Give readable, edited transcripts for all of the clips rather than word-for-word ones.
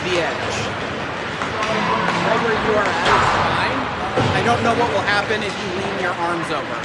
the edge. Right where you are at is fine. I don't know what will happen if you lean your arms over.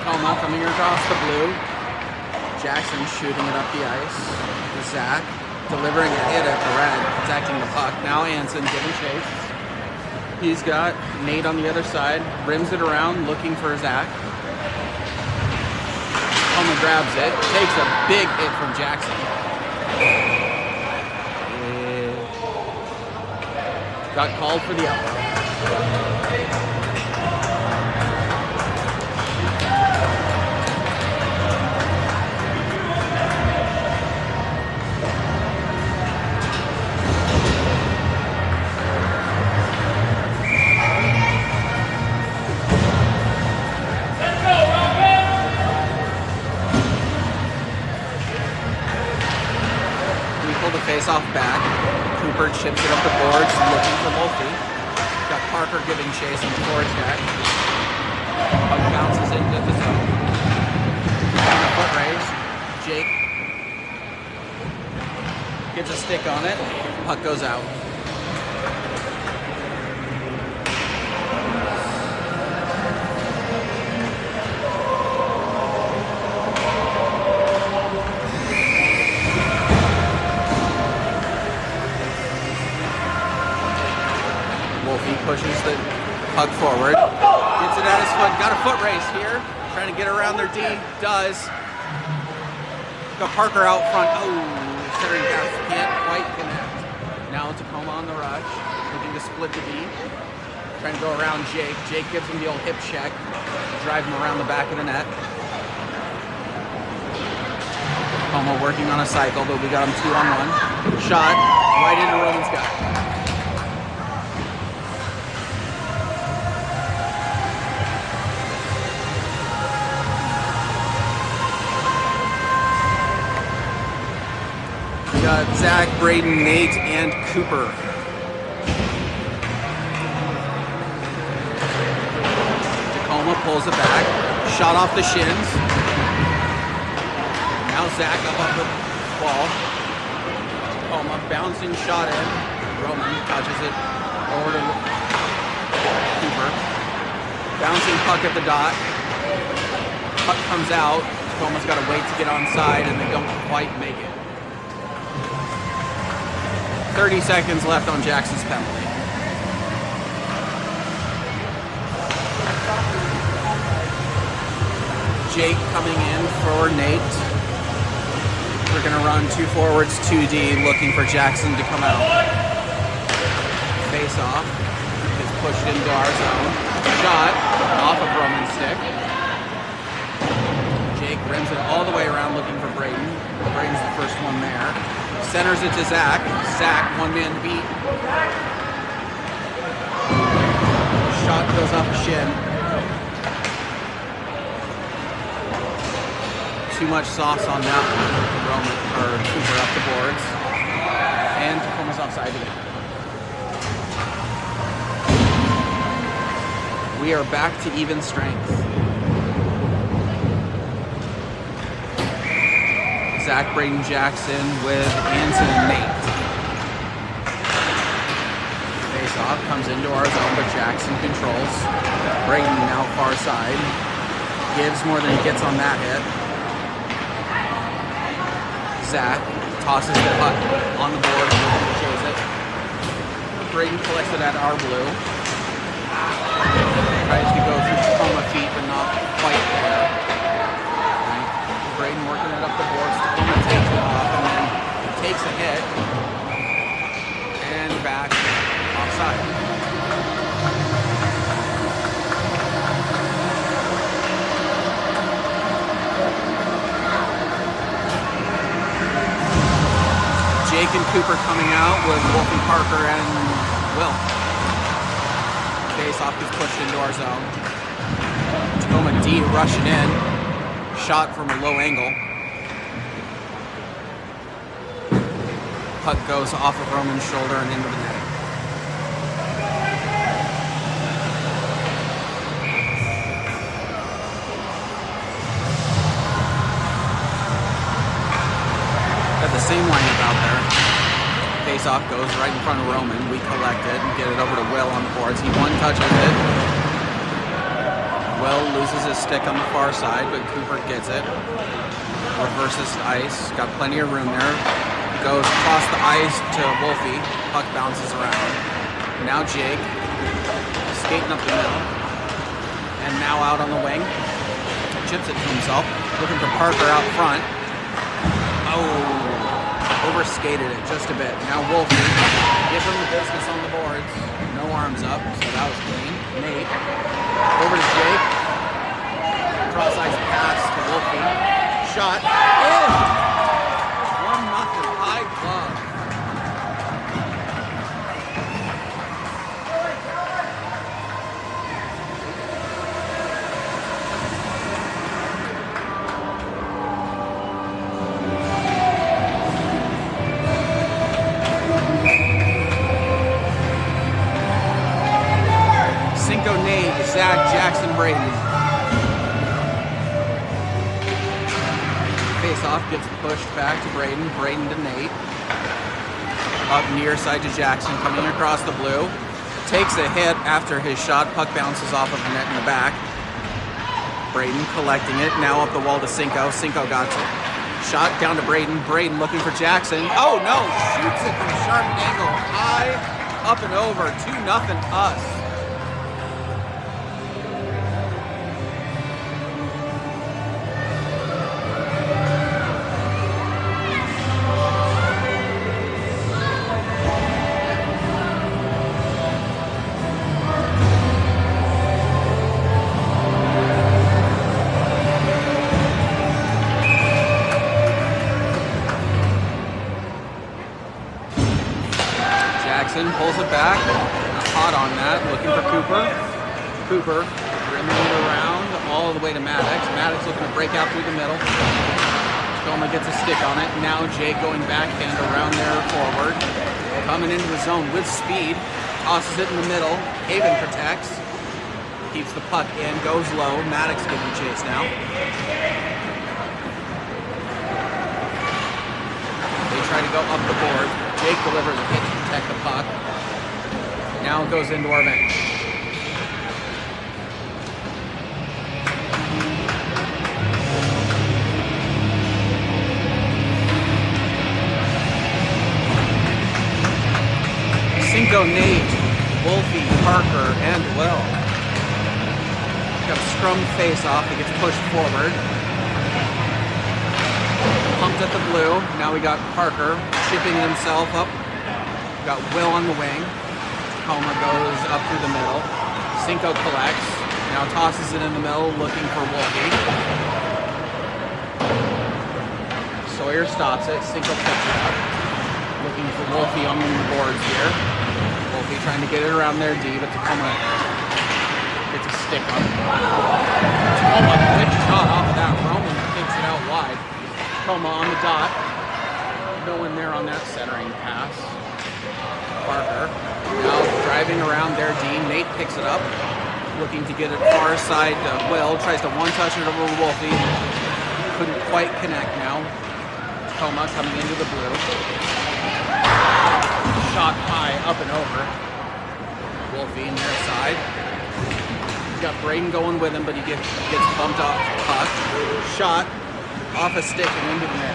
Tacoma coming across the blue. Jackson shooting it up the ice. Zach delivering a hit at the red, protecting the puck. Now Anson giving chase. He's got Nate on the other side, rims it around, looking for Zach. Tacoma grabs it, takes a big hit from Jackson. Got called for the elbow. Face-off back. Cooper chips it up the boards, looking for Wolfie. Got Parker giving chase on the forecheck. Puck bounces into the zone. Foot raise. Jake gets a stick on it. Puck goes out. He pushes the puck forward, gets it at his foot, got a foot race here, trying to get around their D, does. Got Parker out front, centering pass, can't quite connect. Now Tacoma on the rush, looking to split the D, trying to go around Jake. Jake gives him the old hip check, drive him around the back of the net. Tacoma working on a cycle, but we got him 2-on-1. Shot, right into Roman's gut. Got Zach, Braden, Nate, and Cooper. Tacoma pulls it back. Shot off the shins. Now Zach up the wall. Tacoma bouncing shot in. Roman touches it over to Cooper. Bouncing puck at the dot. Puck comes out. Tacoma's got to wait to get onside, and they don't quite make it. 30 seconds left on Jackson's penalty. Jake coming in for Nate. We're going to run 2 forwards, 2D, looking for Jackson to come out. Face off. Is pushed into our zone. Shot off of Roman's stick. Jake rims it all the way around looking for Braden. Braden's the first one there. Centers it to Zach. Zach, one-man beat. Shot goes off a shin. Too much sauce on that one. Roman or Cooper up the boards. And Tacoma's offside again. We are back to even strength. Zach, Braden, Jackson with Anson and Nate. Face off, comes into our zone, but Jackson controls. Braden now far side. Gives more than he gets on that hit. Zach tosses the puck on the board, looking to chase it. Braden collects it at our blue. Tries to go through Tacoma feet, but not quite there. Right. Braden working it up the boards. Tacoma takes it off and then takes a hit. And back offside. Jake and Cooper coming out with Wolfie, Parker, and Will. Face-off gets pushed into our zone. Tacoma D rushing in. Shot from a low angle. Puck goes off of Roman's shoulder and into the net. Got the same lineup out there. Face-off goes right in front of Roman. We collect it and get it over to Will on the boards. He one-touches it. Will loses his stick on the far side, but Cooper gets it. Reverses ice. Got plenty of room there. Goes across the ice to Wolfie. Puck bounces around. Now Jake skating up the middle. And now out on the wing. Chips it to himself. Looking for Parker out front. Oh. Overskated it just a bit. Now Wolfie, give him the business on the boards. No arms up, so that was clean. Nate, over to Jake. Cross ice pass to Wolfie. Shot in! 1-0 high club. Nate, Zach, Jackson, Braden. Face-off gets pushed back to Braden. Braden to Nate. Up near side to Jackson, coming across the blue. Takes a hit after his shot. Puck bounces off of the net in the back. Braden collecting it. Now up the wall to Cinco. Cinco got it. Shot down to Braden. Braden looking for Jackson. Oh no! Shoots it from a sharp angle. High, up and over. 2-0 us. Pulls it back, hot on that, looking for Cooper. Cooper rimming it around all the way to Maddox. Maddox looking to break out through the middle. Tacoma gets a stick on it. Now Jake going backhand around there forward. Coming into the zone with speed. Tosses it in the middle. Haven protects. Keeps the puck in, goes low. Maddox giving chase now. They try to go up the board. Jake delivers a hit to protect the puck. Now it goes into our bench. Cinco, Nate, Wolfie, Parker, and Will. Got a scrum face-off. It gets pushed forward. Pumped at the blue. Now we got Parker chipping himself up. We got Will on the wing. Tacoma goes up through the middle. Cinco collects. Now tosses it in the middle, looking for Wolfie. Sawyer stops it. Cinco picks it up. Looking for Wolfie on the boards here. Wolfie trying to get it around their D, but Tacoma gets a stick on it. Tacoma, quick shot off of that. Roman kicks it out wide. Tacoma on the dot. No one there on that centering pass. Parker now driving around their D. Nate picks it up. Looking to get it far side to Will. Tries to one-touch it over Wolfie. Couldn't quite connect now. Tacoma coming into the blue. Shot high, up and over. Wolfie in their side. He's got Braden going with him, but he gets bumped off the puck. Shot off a stick and into the net.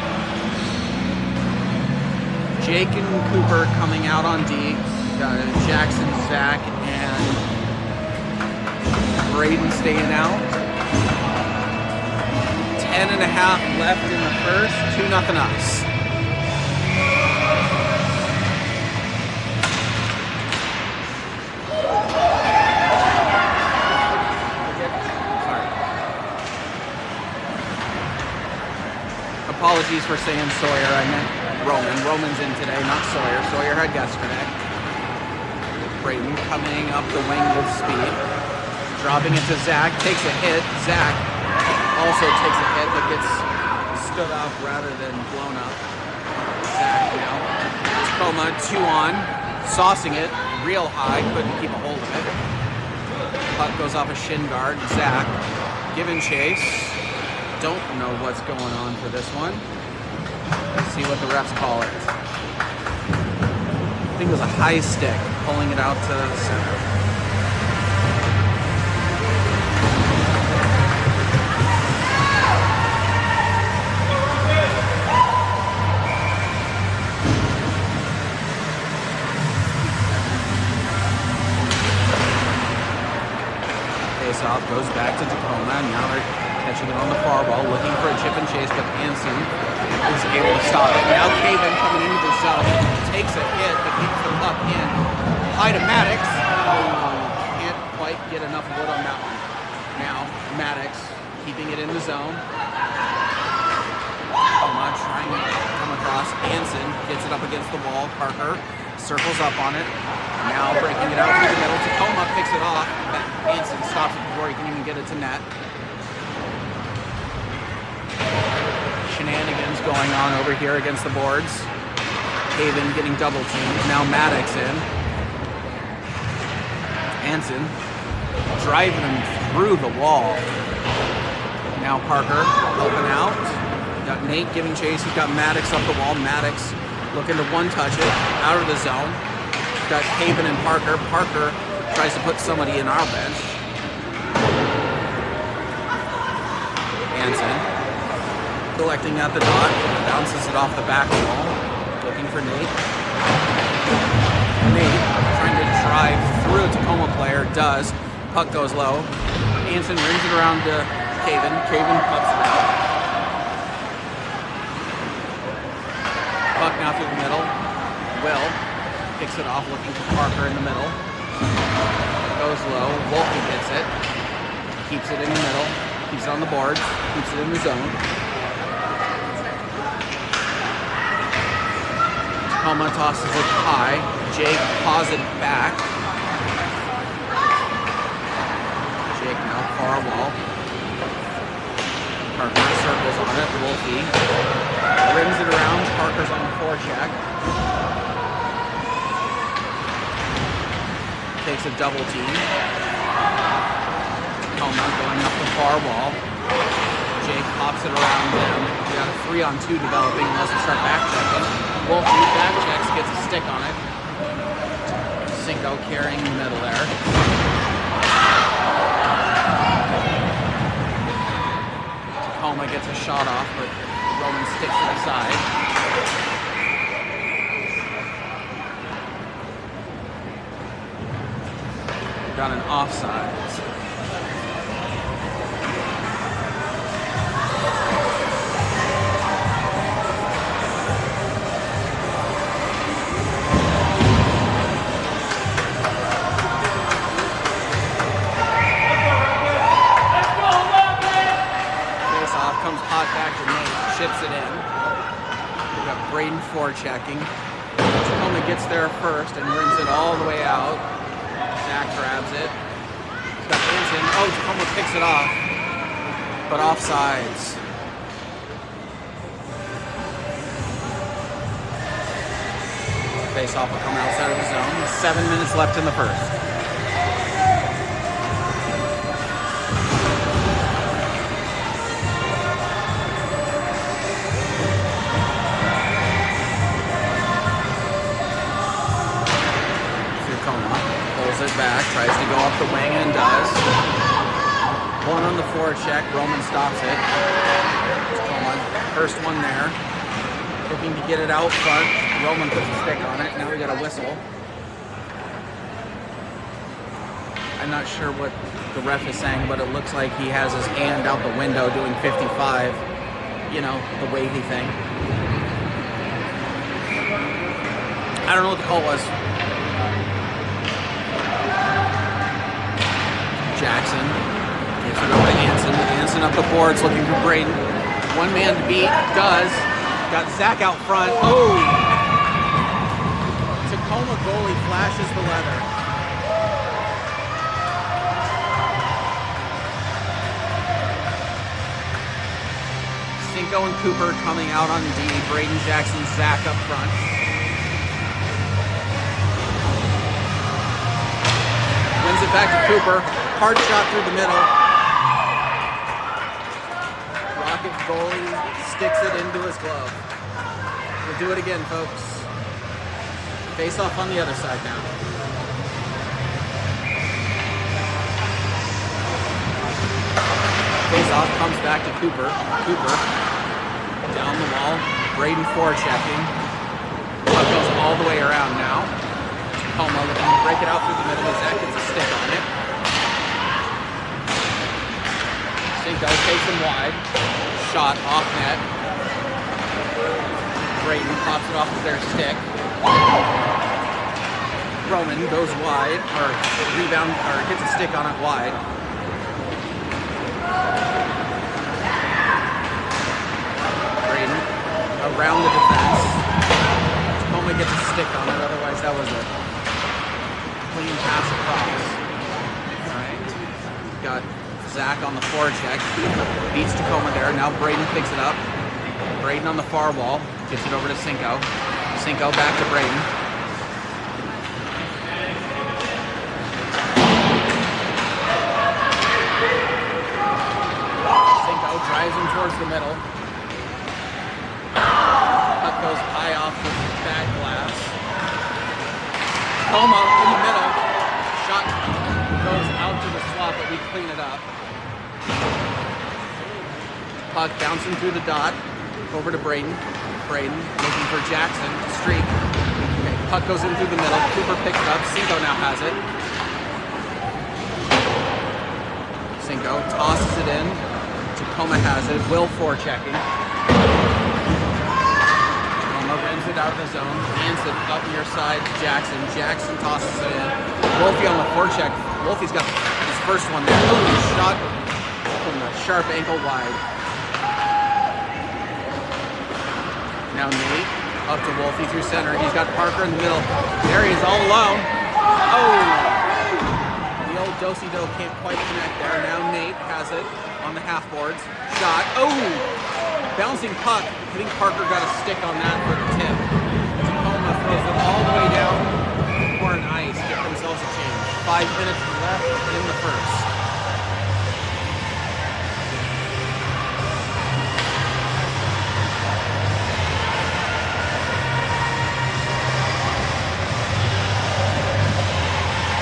Jake and Cooper coming out on D. Jackson, Zach, and Braden staying out. 10.5 left in the first. 2-0 us. Apologies for saying Sawyer, I meant Roman. Roman's in today, not Sawyer. Sawyer had yesterday. Braden coming up the wing with speed. Dropping it to Zach, takes a hit. Zach also takes a hit, but gets stood up rather than blown up. Zach now. Tacoma 2-on, saucing it real high, couldn't keep a hold of it. Puck goes off a shin guard. Zach giving chase. Don't know what's going on for this one. Let's see what the refs call it. I think it was a high stick, pulling it out to the center. Face-off goes back to Tacoma, and now they're catching it on the far wall, looking for a chip and chase, but Hansen is able to stop it. Now Caven coming into the zone, takes a hit, but keeps the puck in. High to Maddox. Can't quite get enough wood on that one. Now Maddox keeping it in the zone. Trying to come across. Hansen gets it up against the wall. Parker circles up on it. Now breaking it out through the middle. Tacoma picks it off. Hansen stops it before he can even get it to net. Shenanigans going on over here against the boards. Haven getting double teamed. Now Maddox in. Hansen driving him through the wall. Now Parker open out. Got Nate giving chase. He's got Maddox up the wall. Maddox looking to one-touch it out of the zone. Got Haven and Parker. Parker tries to put somebody in our bench. Hansen collecting at the dot, bounces it off the back wall, looking for Nate. Nate trying to drive through a Tacoma player, does. Puck goes low. Hansen rings it around to Caven. Caven pucks it out. Puck now through the middle. Will picks it off, looking for Parker in the middle. Goes low. Wolfie gets it. Keeps it in the middle. Keeps it on the board. Keeps it in the zone. Tacoma tosses it high. Jake paws it back. Jake now far wall. Parker circles on it. Wolfie rims it around. Parker's on the forecheck. Takes a double team. Tacoma going up the far wall. Jake pops it around them. We got a 3-on-2 developing unless we start back checking. Wolfie back checks, gets a stick on it. Cinco carrying the middle there. Tacoma gets a shot off, but Roman sticks it aside. Got an offside. Back to Nate, chips it in. We got Braden forechecking. Tacoma gets there first and brings it all the way out. Zach grabs it. He's got hands in. Oh, Tacoma picks it off, but offsides. Face-off will come outside of the zone. 7 minutes left in the first. It back, tries to go up the wing and does. One on the forecheck, Roman stops it. First one there. Looking to get it out front. Roman puts a stick on it. Now we got a whistle. I'm not sure what the ref is saying, but it looks like he has his hand out the window doing 55. You know, the wavy thing. I don't know what the call was. Jackson gives it over to Anson. Anson up the boards looking for Braden. One man to beat. Does. Got Zach out front. Oh! Tacoma goalie flashes the leather. Cinco and Cooper coming out on D. Braden, Jackson, Zach up front. Wins it back to Cooper. Hard shot through the middle. Rocket goalie sticks it into his glove. We'll do it again, folks. Face off on the other side now. Face off comes back to Cooper. Cooper down the wall. Braden forechecking. Puck goes all the way around now. Tacoma looking to break it out through the middle. Zach gets a stick on it. Cinco takes him wide. Shot off net. Braden pops it off with their stick. Roman goes wide, or rebound, or gets a stick on it wide. Braden around the defense. Tacoma gets a stick on it, otherwise that was a clean pass across. Alright. Got Zach on the forecheck, beats Tacoma there. Now Braden picks it up. Braden on the far wall, gets it over to Cinco. Cinco back to Braden. Cinco drives him towards the middle. Puck goes high off the back glass. Tacoma in the middle. Shot goes out to the slot, but we clean it up. Puck bouncing through the dot, over to Braden. Braden looking for Jackson to streak. Okay, puck goes in through the middle. Cooper picks it up. Cinco now has it. Cinco tosses it in. Tacoma has it. Will forechecking. Tacoma rims it out of the zone. Hands it up near side to Jackson. Jackson tosses it in. Wolfie on the forecheck. Wolfie's got his first one there. Oh, shot from the sharp ankle wide. Now Nate up to Wolfie through center. He's got Parker in the middle. There he is all alone. Oh! The old do-si-do can't quite connect there. Now Nate has it on the half boards. Shot. Oh! Bouncing puck. I think Parker got a stick on that for the tip. Tacoma throws it all the way down. Pour an ice. Get themselves a change. 5 minutes left in the first.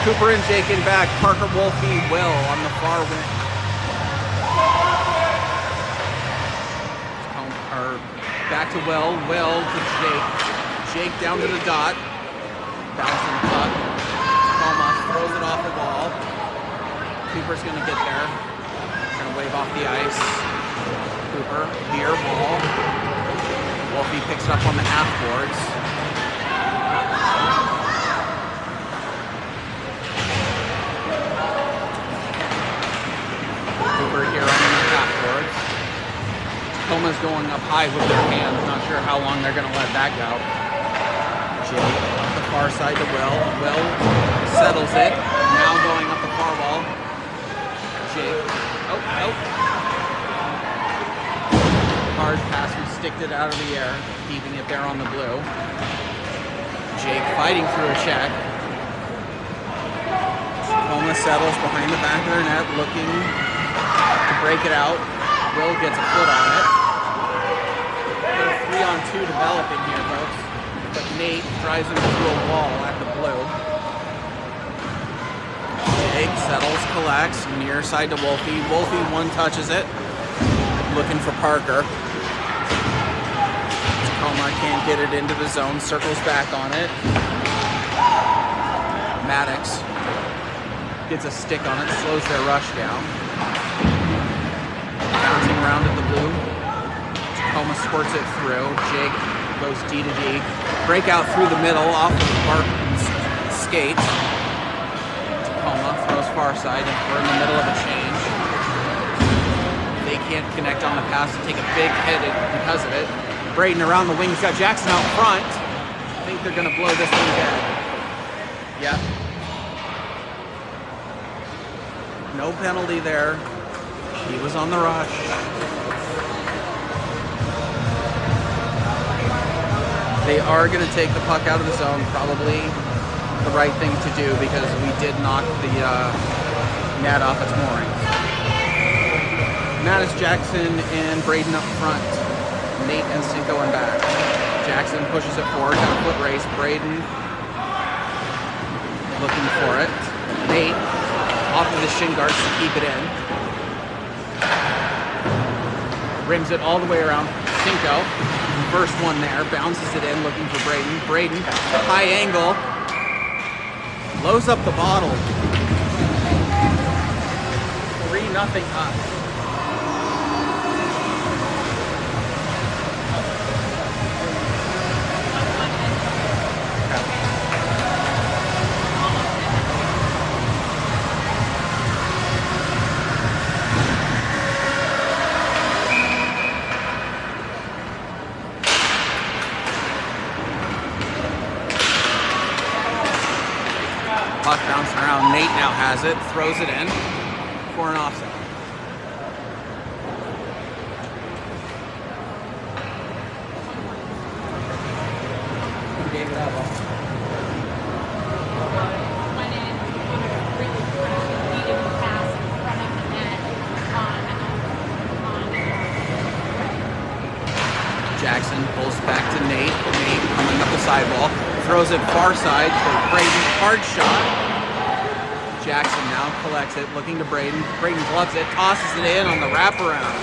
Cooper and Jake in back. Parker, Wolfie, Will on the far wing. Back to Will to Jake. Jake down to the dot. Bouncing puck. Tacoma throws it off the wall. Cooper's gonna get there. Gonna wave off the ice. Cooper, near ball. Wolfie picks it up on the half boards. Cooper here on the half boards. Tacoma's going up high with their hands. Not sure how long they're going to let that go. Jake up the far side to Will. Will settles it. Now going up the far wall. Jake. Oh. Hard pass. We sticked it out of the air. Keeping it there on the blue. Jake fighting through a check. Tacoma settles behind the back of their net. Looking to break it out. Will gets a foot on it. 3-on-2 developing here, folks. But Nate drives him through a wall at the blue. Jake settles, collects, near side to Wolfie. Wolfie one touches it. Looking for Parker. Tacoma can't get it into the zone. Circles back on it. Maddox gets a stick on it. Slows their rush down. Bouncing around at the blue. Tacoma squirts it through. Jake goes D to D. Breakout through the middle off of Barton's skates. Tacoma throws far side, and we're in the middle of a change. They can't connect on the pass and take a big hit because of it. Braden around the wing. He's got Jackson out front. I think they're going to blow this one dead. Yep. No penalty there. He was on the rush. They are going to take the puck out of the zone. Probably the right thing to do because we did knock the net off its mooring. Mattis, Jackson, and Braden up front. Nate and Cinco in back. Jackson pushes it forward. Got a foot race. Braden looking for it. Nate off of the shin guards to keep it in. Rims it all the way around. Cinco, first one there, bounces it in, looking for Braden. Braden, high angle, blows up the bottle. 3-0 up. Puck bouncing around. Nate now has it, throws it in for an offset. Who gave it up? Jackson pulls back to Nate. Nate coming up the sidewall. Throws it far side for Braden. Hard shot. Jackson now collects it, looking to Braden. Braden gloves it, tosses it in on the wraparound.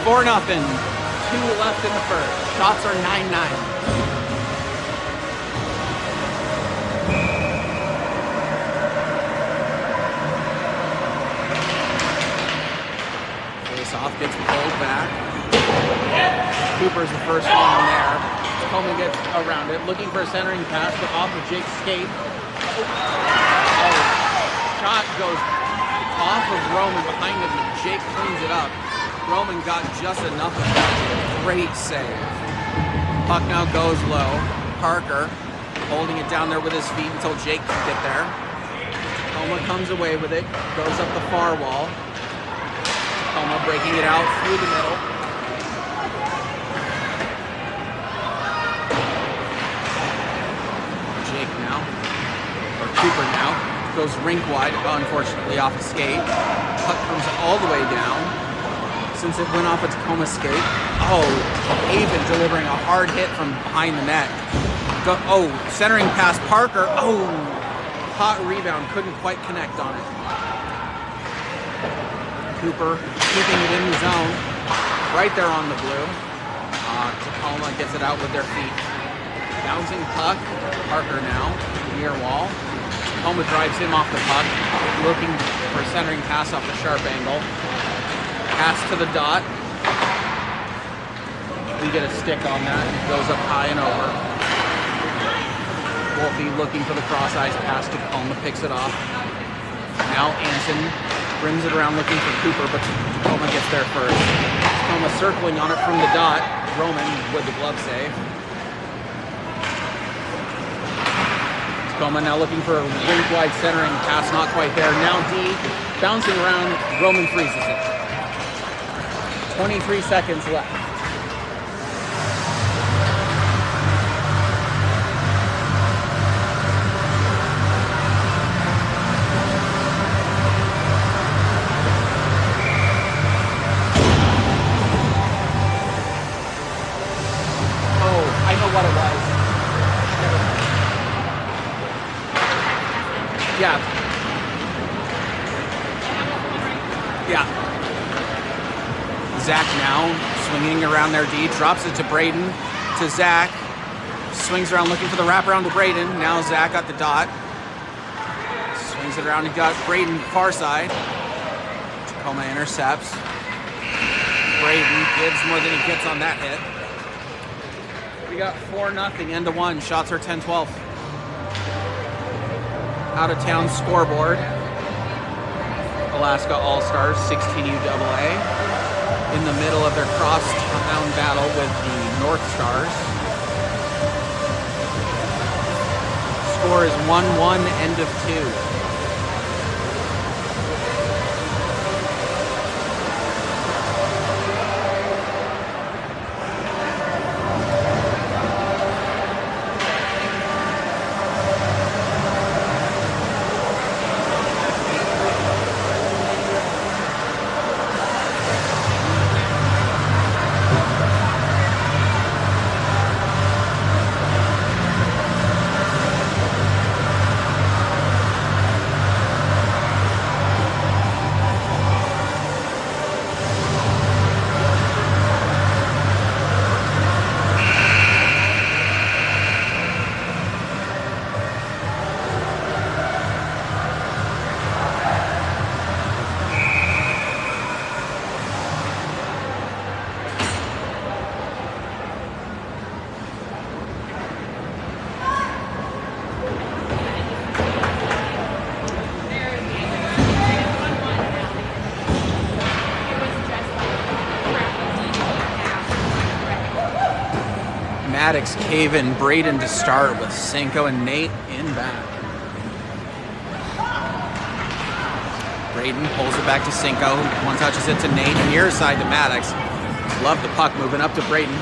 Four nothing. 2 left in the first. Shots are 9-9. Off gets pulled back. Cooper's the first one in there. Tacoma gets around it, looking for a centering pass, but off of Jake's skate. Shot goes off of Roman behind him, and Jake cleans it up. Roman got just enough of that. Great save. Puck now goes low. Parker holding it down there with his feet until Jake can get there. Tacoma comes away with it, goes up the far wall. Tacoma breaking it out through the middle. Jake now, or Cooper now, goes rink wide, unfortunately off a skate. Puck comes all the way down. Since it went off a Tacoma skate. Oh, Haven delivering a hard hit from behind the net. Centering past Parker. Oh, hot rebound, couldn't quite connect on it. Cooper keeping it in the zone, right there on the blue. Tacoma gets it out with their feet. Bouncing puck, Parker now, near wall. Tacoma drives him off the puck, looking for a centering pass off the sharp angle. Pass to the dot. We get a stick on that, and it goes up high and over. Wolfie looking for the cross ice pass. Tacoma picks it off. Now Anson rims it around looking for Cooper, but Tacoma gets there first. Tacoma circling on it from the dot. Roman with the glove save. Tacoma now looking for a rink-wide centering pass, not quite there. Now D bouncing around. Roman freezes it. 23 seconds left. Zach now swinging around their D, drops it to Braden, to Zach, swings around looking for the wraparound to Braden. Now Zach got the dot, swings it around and got Braden far side. Tacoma intercepts. Braden gives more than he gets on that hit. We got 4-0, end of one. Shots are 10-12. Out of town scoreboard. Alaska All-Stars 16 UAA. In the middle of their cross-town battle with the North Stars. Score is 1-1, end of 2. Maddox, Caven, Braden to start with Cinco and Nate in back. Braden pulls it back to Cinco. One touches it to Nate. Near side to Maddox. Love the puck moving up to Braden.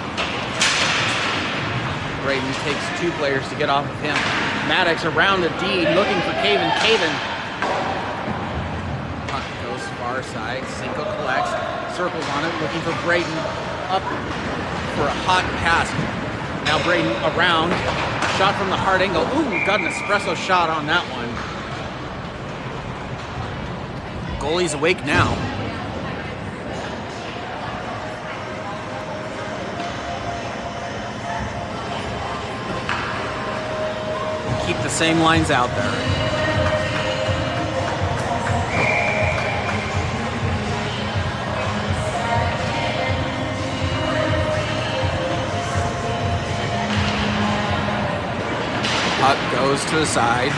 Braden takes two players to get off of him. Maddox around the D, looking for Caven. Caven. Puck goes far side. Cinco collects, circles on it, looking for Braden. Up for a hot pass. Now Braden around. Shot from the hard angle. Ooh, got an espresso shot on that one. Goalie's awake now. Keep the same lines out there. Puck goes to the side.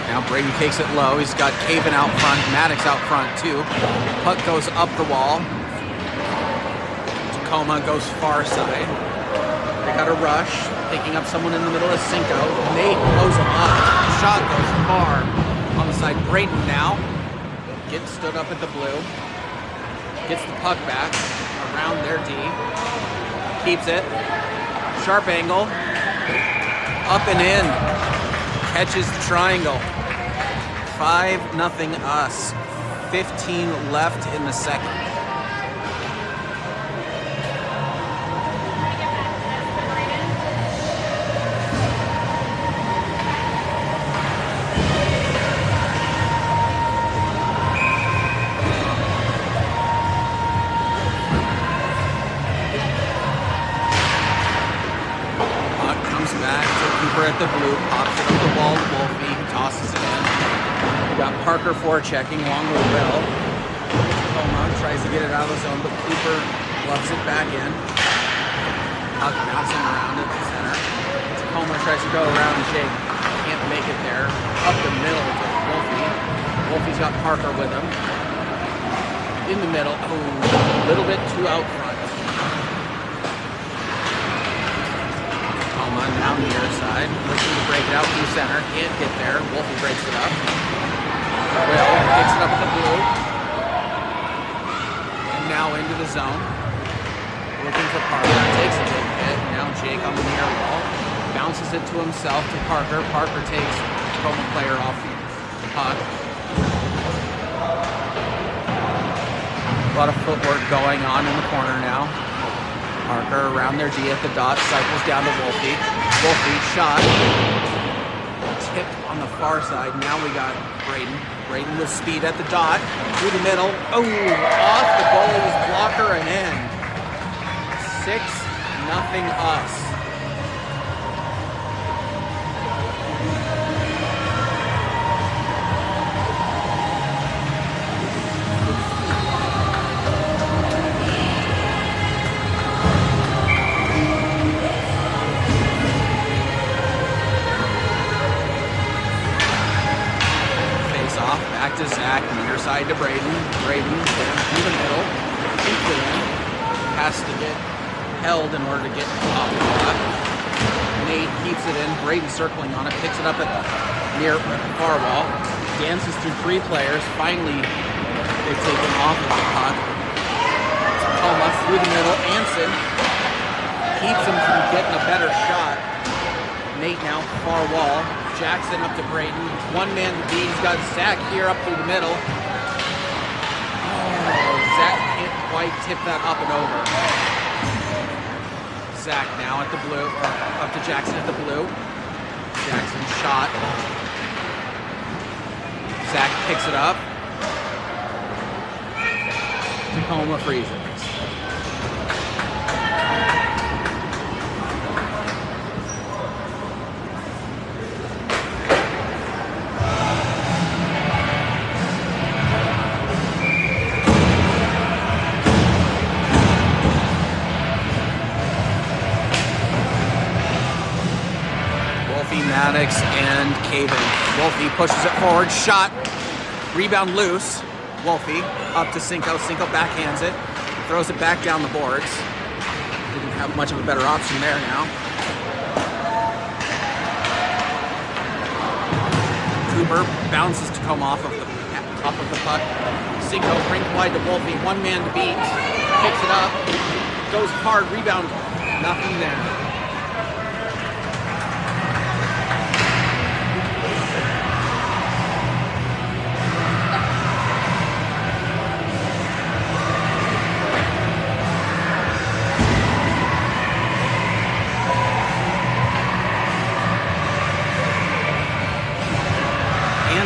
Now Braden takes it low. He's got Caven out front, Maddox out front too. Puck goes up the wall. Tacoma goes far side. They got a rush. Picking up someone in the middle of Cinco. Nate blows him up. Shot goes far on the side. Braden now gets stood up at the blue. Gets the puck back around their D. Keeps it. Sharp angle. Up and in. Catches the triangle. 5-0 us. 15 left in the second. At the blue, pops it up the wall to Wolfie, tosses it in. We got Parker forechecking along with Will. Tacoma tries to get it out of the zone, but Cooper loves it back in. Puck bouncing around at the center. Tacoma tries to go around and shake. Can't make it there. Up the middle to Wolfie. Wolfie's got Parker with him. In the middle. Oh, a little bit too out front. Now near side, looking to break it out through center, can't get there. Wolfie breaks it up. Will picks it up at the blue. And now into the zone. Looking for Parker, takes a big hit. Now Jake on the near wall. Bounces it to himself to Parker. Parker takes Tacoma player off the puck. A lot of footwork going on in the corner now. Parker around their D at the dot, cycles down to Wolfie. Wolfie shot. Tipped on the far side. Now we got Braden. Braden with speed at the dot. Through the middle. Oh, off the goalie's blocker and in. 6-0 us. Back to Zach, near side to Braden. Braden through the middle, keeps it in. Has to get held in order to get off the puck. Nate keeps it in. Braden circling on it, picks it up at near far wall. Dances through 3 players. Finally, they've taken off of the puck. Tacoma through the middle. Anson keeps him from getting a better shot. Nate now far wall. Jackson up to Braden. One man to beat. He's got Zach here up through the middle. Oh, Zach can't quite tip that up and over. Zach now at the blue, or up to Jackson at the blue. Jackson shot. Zach picks it up. Tacoma freezes. Maddox and Caven. Wolfie pushes it forward, shot, rebound loose. Wolfie up to Cinco. Cinco backhands it, throws it back down the boards. Didn't have much of a better option there now. Cooper bounces to come off of the puck. Cinco brings wide to Wolfie. One man to beat. Picks it up. Goes hard. Rebound. Nothing there.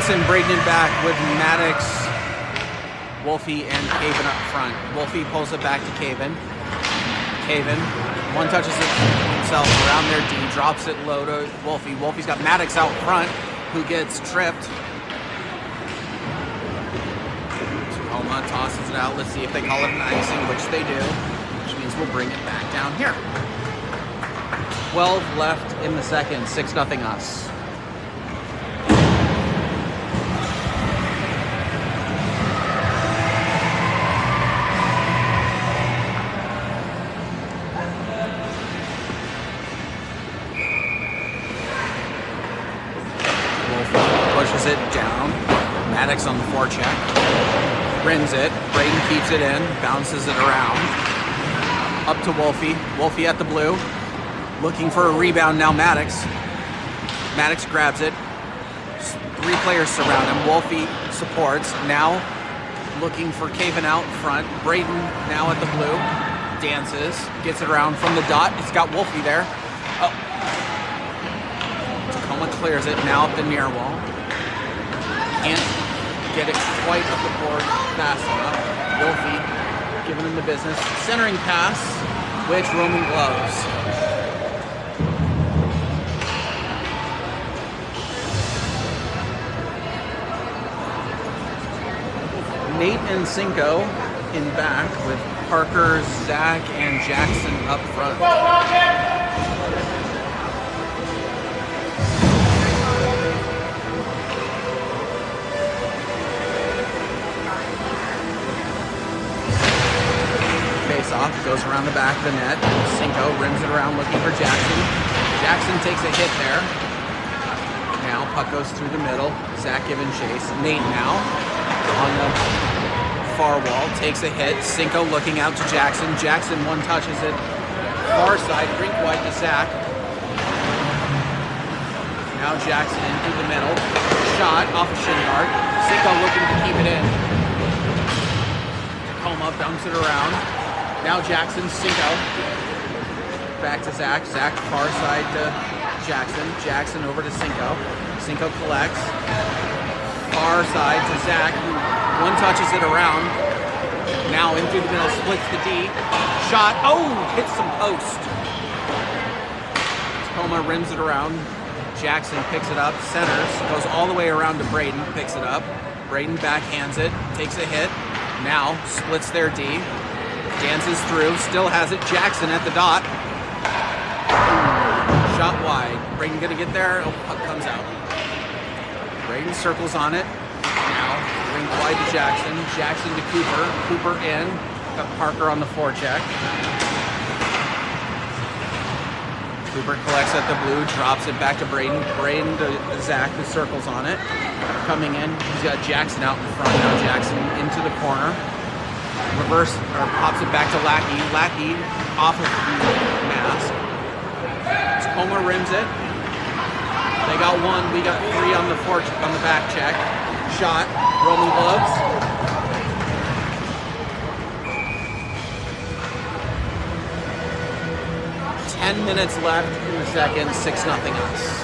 And Braden back with Maddox, Wolfie, and Caven up front. Wolfie pulls it back to Caven. Caven, one touches it himself around their D, drops it low to Wolfie. Wolfie's got Maddox out front, who gets tripped. Tacoma tosses it out. Let's see if they call it an icing, which they do, which means we'll bring it back down here. 12 left in the second, 6-0 us. Pushes it down. Maddox on the forecheck. Rins it. Braden keeps it in. Bounces it around. Up to Wolfie. Wolfie at the blue. Looking for a rebound now, Maddox. Maddox grabs it. 3 players surround him. Wolfie supports. Now looking for Caven out front. Braden now at the blue. Dances. Gets it around from the dot. It's got Wolfie there. Oh. Tacoma clears it. Now up the near wall. Can't get it quite up the board fast enough. Wolfie giving him the business. Centering pass, which Roman gloves. Nate and Cinco in back with Parker, Zach, and Jackson up front. Face-off goes around the back of the net. Cinco rims it around looking for Jackson. Jackson takes a hit there. Now puck goes through the middle. Zach giving chase. Nate now on the far wall, takes a hit. Cinco looking out to Jackson. Jackson one touches it. Far side, rink wide to Zach. Now Jackson in through the middle. Shot off a shin guard. Cinco looking to keep it in. Tacoma dunks it around. Now Jackson, Cinco. Back to Zach. Zach far side to Jackson. Jackson over to Cinco. Cinco collects. Far side to Zach, who one touches it around. Now in through the middle, splits the D. Shot, oh, hits some post. Tacoma rims it around. Jackson picks it up, centers, goes all the way around to Braden, picks it up. Braden backhands it, takes a hit. Now splits their D. Dances through, still has it. Jackson at the dot. Shot wide. Braden gonna get there. Oh, puck comes out. Braden circles on it. Now, rink wide to Jackson. Jackson to Cooper. Cooper in. Got Parker on the forecheck. Cooper collects at the blue, drops it back to Braden. Braden to Zach, who circles on it. Coming in, he's got Jackson out in front. Now Jackson into the corner. Reverse, or pops it back to Lackey. Lackey off of the mask. Tacoma rims it. They got 1, we got 3 on the on the back check. Shot, Roman gloves. Ten minutes left in the second, 6-0 us.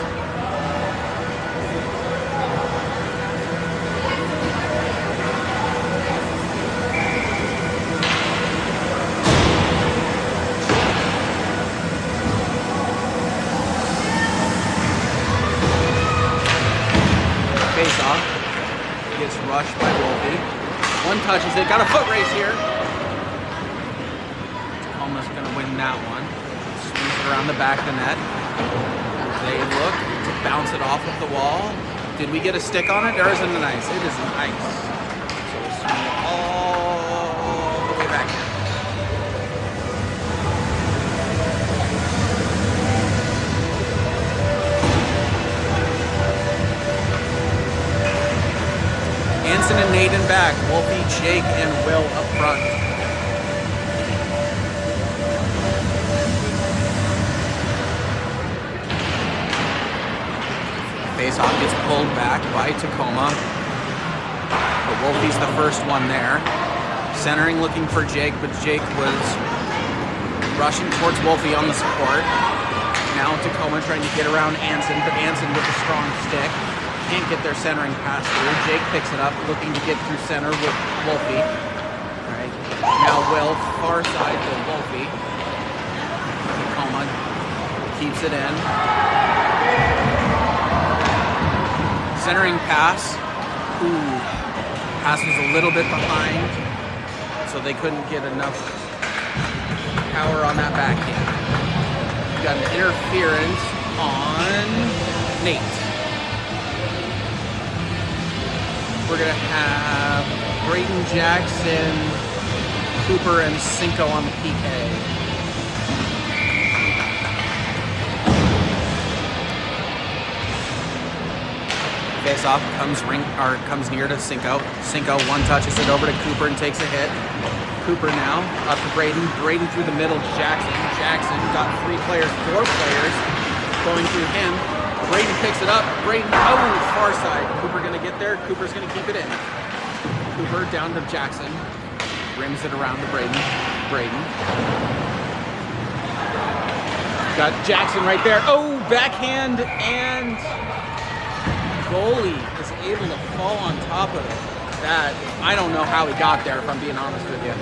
Face-off. Gets rushed by Wolfie. One touches it. Got a foot race here. Tacoma's going to win that one. Swings it around the back of the net. They look to bounce it off of the wall. Did we get a stick on it? Or is it an ice? It is an ice. So we'll swing it all the way back here. Anson and Nathan back. Wolfie, Jake, and Will up front. Face-off gets pulled back by Tacoma. But Wolfie's the first one there. Centering, looking for Jake, but Jake was rushing towards Wolfie on the support. Now Tacoma trying to get around Anson, but Anson with a strong stick. Can't get their centering pass through. Jake picks it up, looking to get through center with Wolfie. All right. Now Will, far side to Wolfie. Tacoma keeps it in. Centering pass. Ooh. Pass was a little bit behind, so they couldn't get enough power on that backhand. We got an interference on Nate. We're going to have Braden, Jackson, Cooper, and Cinco on the PK. Face-off comes near to Cinco. Cinco one touches it over to Cooper and takes a hit. Cooper now up to Braden. Braden through the middle to Jackson. Jackson got 4 players going through him. Braden picks it up. Braden, oh, far side. Cooper gonna get there. Cooper's gonna keep it in. Cooper down to Jackson. Rims it around to Braden. Braden. Got Jackson right there. Oh, backhand, and goalie is able to fall on top of that. I don't know how he got there, if I'm being honest with you.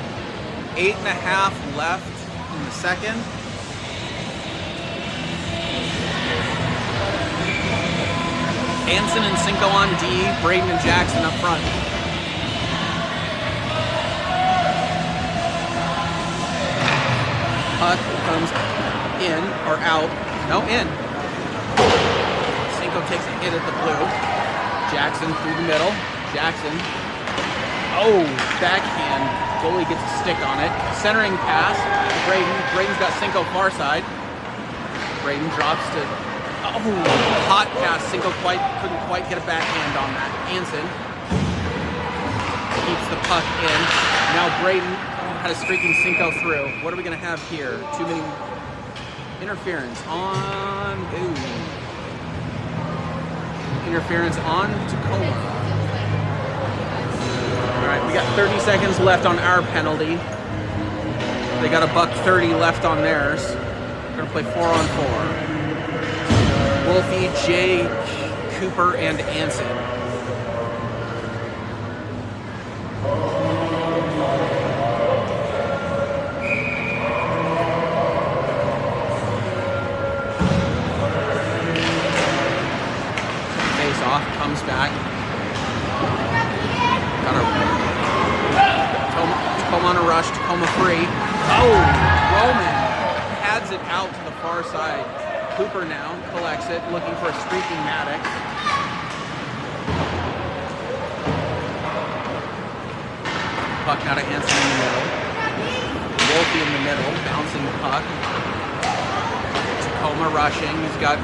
8.5 left in the second. Anson and Cinco on D, Braden and Jackson up front. Puck comes in or out. No, in. Cinco takes a hit at the blue. Jackson through the middle. Jackson. Oh, backhand. Goalie gets a stick on it. Centering pass. Braden. Braden's got Cinco far side. Braden drops to. Oh, hot pass. Cinco couldn't quite get a backhand on that. Anson keeps the puck in. Now Braden had a streaking Cinco through. What are we going to have here? Too many interference on. Ooh. Interference on Tacoma. All right, we got 30 seconds left on our penalty. They got $1:30 left on theirs. We're going to play 4-on-4. Wolfie, Jake, Cooper, and Anson. Face off, comes back. Got a Tacoma on a rush, Tacoma free. Oh, Roman pads it out to the far side. Cooper now collects it, looking for a streaking Maddox. Puck now to Anson in the middle. Wolfie in the middle, bouncing the puck. Tacoma rushing. He's got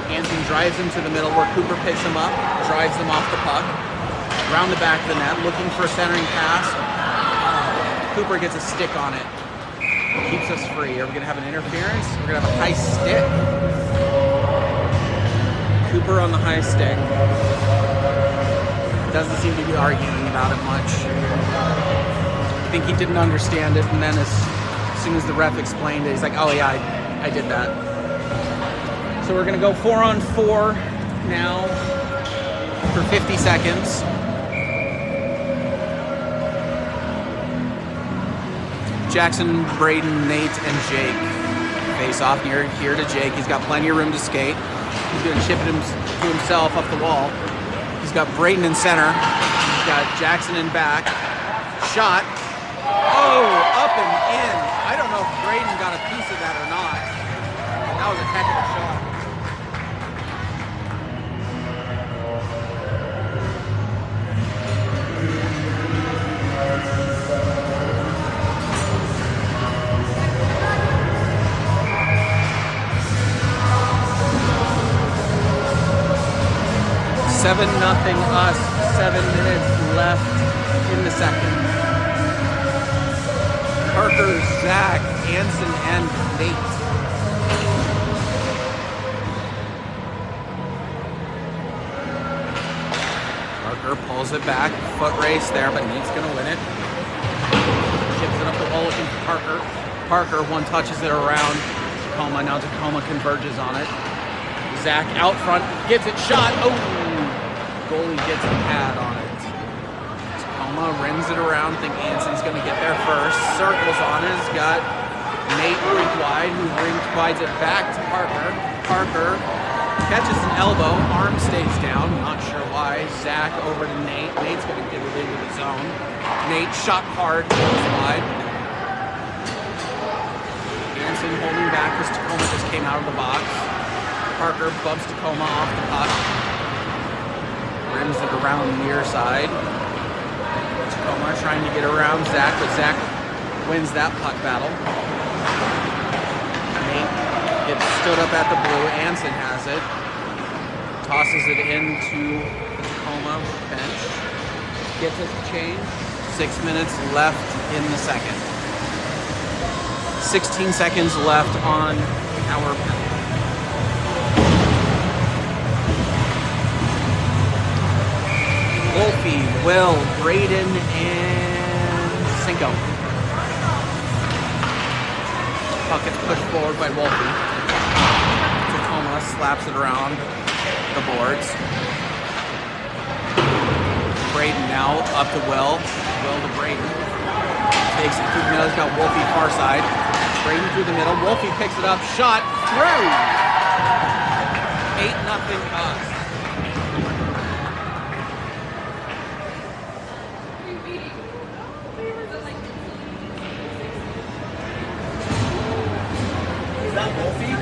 Anson drives him to the middle where Cooper picks him up, drives him off the puck. Around the back of the net, looking for a centering pass. Cooper gets a stick on it. Keeps us free. Are we going to have an interference? We're going to have a high stick. Cooper on the high stick. Doesn't seem to be arguing about it much. I think he didn't understand it, and then as soon as the ref explained it, he's like, oh yeah, I did that. So we're going to go 4-on-4 now for 50 seconds. Jackson, Braden, Nate, and Jake face off here to Jake. He's got plenty of room to skate. He's going to chip it to himself off the wall. He's got Braden in center. He's got Jackson in back. Shot. Oh, up and in. I don't know if Braden got a piece of that or not. That was a heck of a shot. 7-0 us, 7 minutes left in the second. Parker, Zach, Anson, and Nate. Parker pulls it back, foot race there, but Nate's gonna win it. Chips it up the wall looking for Parker. Parker one touches it around Tacoma, now Tacoma converges on it. Zach out front, gets it shot, oh! Goalie gets a pad on it. Tacoma rims it around, think Anson's going to get there first. Circles on it, has got Nate rink wide, who provides it back to Parker. Parker catches an elbow, arm stays down, not sure why. Zach over to Nate. Nate's going to get it into the zone. Nate shot hard, goes wide. Anson holding back as Tacoma just came out of the box. Parker bumps Tacoma off the puck. Rims it around the near side. Tacoma trying to get around Zach, but Zach wins that puck battle. Nate gets stood up at the blue. Anson has it. Tosses it into the Tacoma bench. Gets us a change. 6 minutes left in the second. 16 seconds left on our penalty. Wolfie, Will, Braden, and Cinco. Puck gets pushed forward by Wolfie. Tacoma slaps it around the boards. Braden now up to Will. Will to Braden. Takes it through the middle. He's got Wolfie far side. Braden through the middle. Wolfie picks it up. Shot through. 8-0 Us. Is that Wolfie?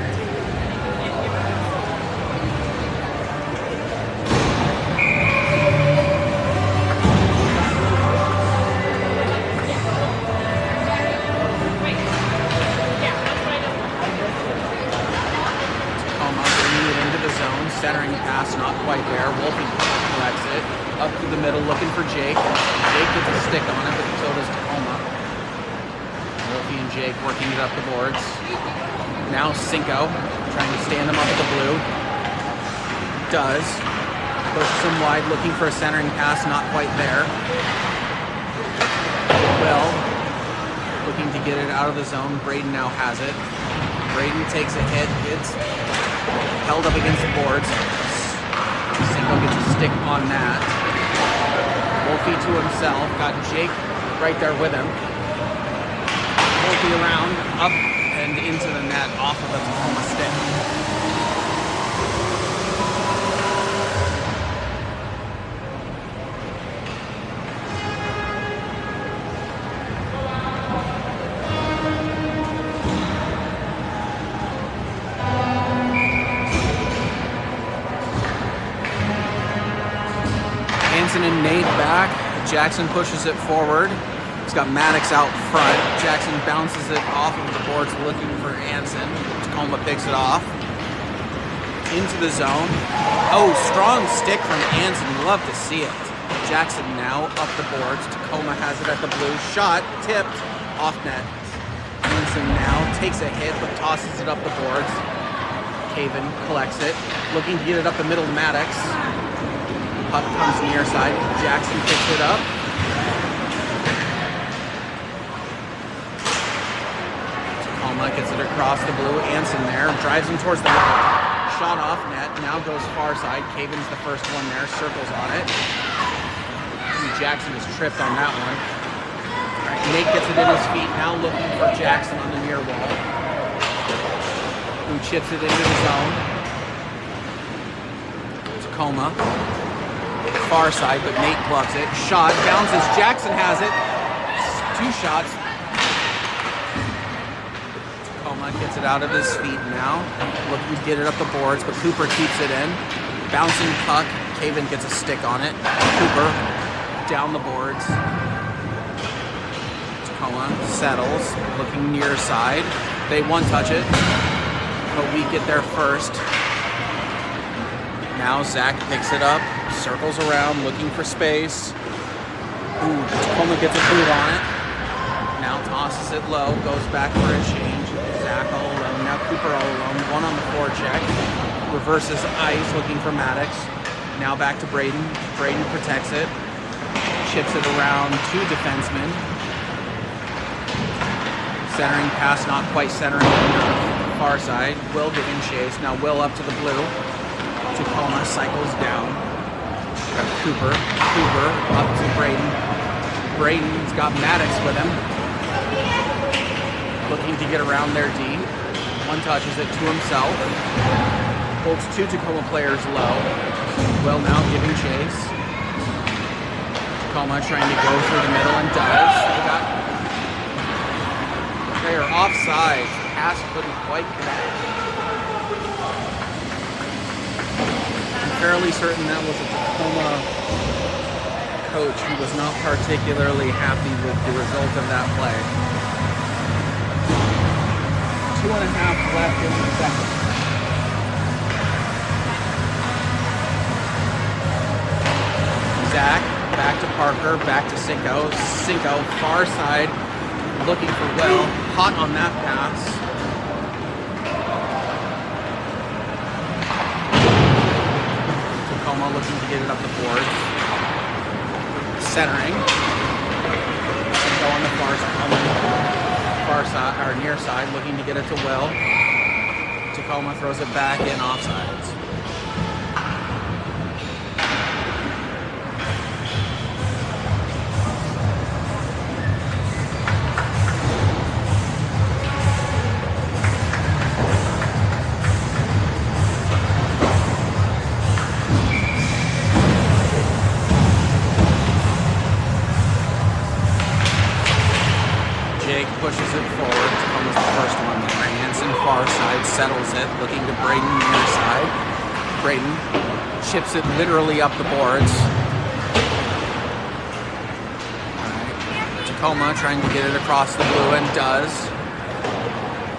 Centering pass, not quite there. Wolfie collects it. Up through the middle, looking for Jake. Jake gets a stick on it, but so does Tacoma. Wolfie and Jake working it up the boards. Now Cinco, trying to stand him up at the blue. Does. Pushes him wide, looking for a centering pass, not quite there. Will, looking to get it out of the zone. Braden now has it. Braden takes a hit, gets held up against the boards. Cinco gets a stick on that. Wolfie to himself. Got Jake right there with him. Wolfie around, up and into the net off of a Tacoma stick. And Nate back. Jackson pushes it forward. He's got Maddox out front. Jackson bounces it off of the boards looking for Anson. Tacoma picks it off. Into the zone. Oh, strong stick from Anson. Love to see it. Jackson now up the boards. Tacoma has it at the blue. Shot, tipped, off net. Anson now takes a hit but tosses it up the boards. Caven collects it. Looking to get it up the middle to Maddox. Puck comes near side. Jackson picks it up. Tacoma gets it across the blue. Anson there. Drives him towards the net. Shot off net. Now goes far side. Caven's the first one there. Circles on it. Jackson is tripped on that one. All right, Nate gets it in his feet. Now looking for Jackson on the near wall. Who chips it into the zone. Tacoma. Far side, but Nate gloves it. Shot, bounces. Jackson has it. 2 shots. Tacoma gets it out of his feet now. Looking to get it up the boards, but Cooper keeps it in. Bouncing puck. Caven gets a stick on it. Cooper down the boards. Tacoma settles, looking near side. They one-touch it, but we get there first. Now Zach picks it up, circles around, looking for space. Ooh, Tacoma gets a boot on it. Now tosses it low, goes back for a change. Zach all alone, now Cooper all alone. One on the forecheck. Reverses ice, looking for Maddox. Now back to Braden. Braden protects it. Chips it around 2 defensemen. Centering pass, not quite centering on the far side. Will getting chased. Now Will up to the blue. Tacoma cycles down. Got Cooper. Cooper up to Braden. Braden's got Maddox with him. Looking to get around their D. One touches it to himself. Holds 2 Tacoma players low. Will now giving chase. Tacoma trying to go through the middle and does. They are offside. Pass couldn't quite connect. Fairly certain that was a Tacoma coach who was not particularly happy with the result of that play. 2.5 left in the second. Zach, back to Parker, back to Cinco. Cinco, far side, looking for Will. Hot on that pass. Looking to get it up the board. centering. Go on the far side, or near side, looking to get it to Will. Tacoma throws it back in offsides. Pushes it forward. Tacoma's the first one there. Hansen far side settles it, looking to Braden near side. Braden chips it literally up the boards. Alright. Tacoma trying to get it across the blue and does.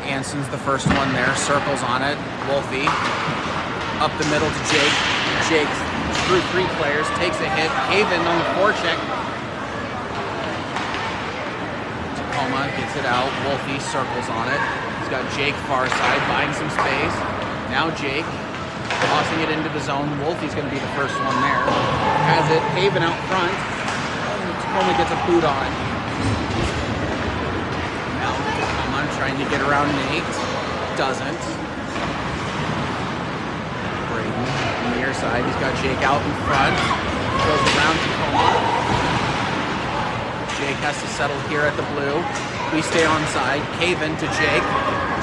Hansen's the first one there, circles on it. Wolfie up the middle to Jake. Jake through 3 players, takes a hit. Haven on the forecheck. Gets it out. Wolfie circles on it. He's got Jake far side buying some space. Now Jake tossing it into the zone. Wolfie's going to be the first one there. Has it. Haven out front. Tacoma gets a boot on. Now Tacoma trying to get around Nate. Doesn't. Braden near side. He's got Jake out in front. Goes around Tacoma. Jake has to settle here at the blue. We stay on side. Caven to Jake.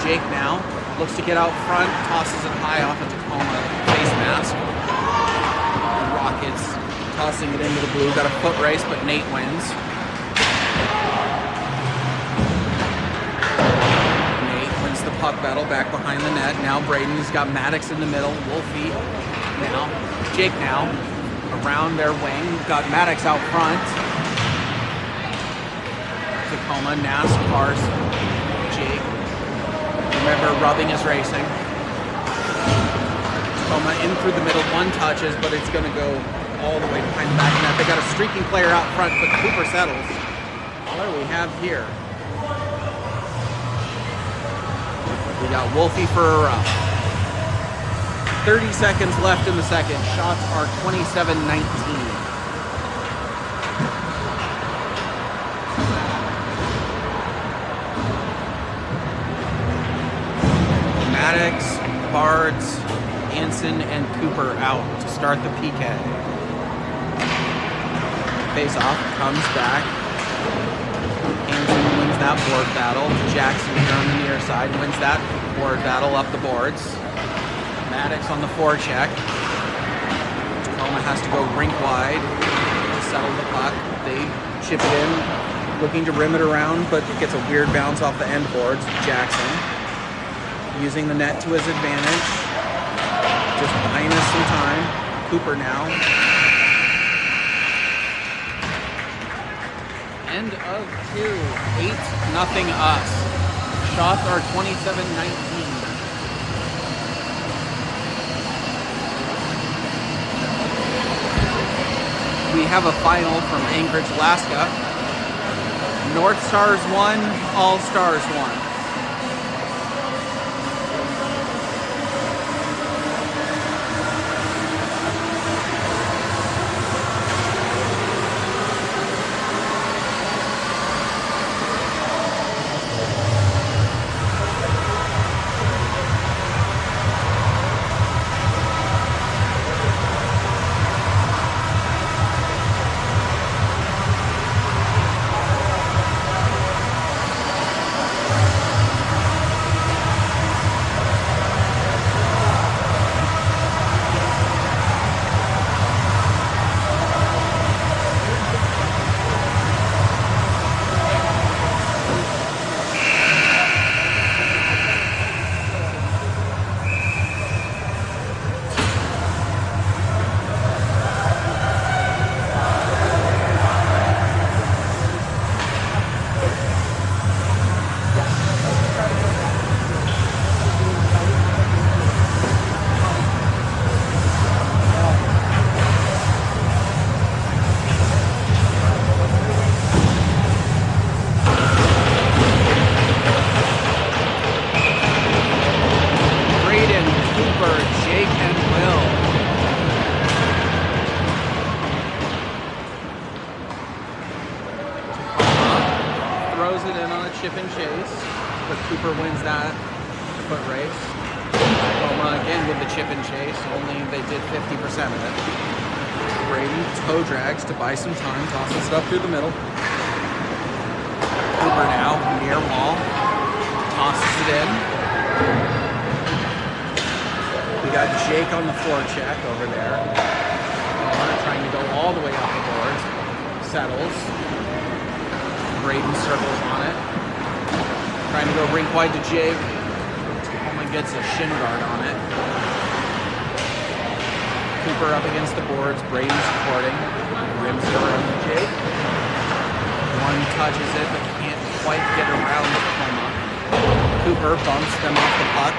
Jake now looks to get out front. Tosses it high off of Tacoma face mask. Rockets tossing it into the blue. Got a foot race, but Nate wins. Nate wins the puck battle back behind the net. Now Braden's got Maddox in the middle. Wolfie now. Jake now around their wing. Got Maddox out front. Tacoma, NASCAR's Jake. Remember, rubbing is racing. Tacoma in through the middle, 1 touches, but it's going to go all the way behind the back net. They got a streaking player out front, but Cooper settles. What do we have here? We got Wolfie for a rough. 30 seconds left in the second. Shots are 27-19. Maddox, Bards, Hansen, and Cooper out to start the PK. Face-off comes back. Hansen wins that board battle. Jackson here on the near side wins that board battle up the boards. Maddox on the forecheck. Tacoma has to go rink wide to settle the puck. They chip it in, looking to rim it around, but it gets a weird bounce off the end boards. Jackson using the net to his advantage. Just buying us some time. Cooper now. End of 2. 8-0 us. Shots are 27-19. We have a final from Anchorage, Alaska. North Stars 1, All Stars 1. throws it in on a chip and chase, but Cooper wins that foot race. Tacoma again with the chip and chase, only they did 50% of it. Braden toe drags to buy some time, tosses it up through the middle. Cooper now, near wall, tosses it in. We got Jake on the forecheck over there. Trying to go all the way up the board. Settles. Braden circles on it. Trying to go rink wide to Jake. Tacoma gets a shin guard on it. Cooper up against the boards. Braden supporting. Rims it around to Jake. One touches it but can't quite get around Tacoma. Cooper bumps them off the puck.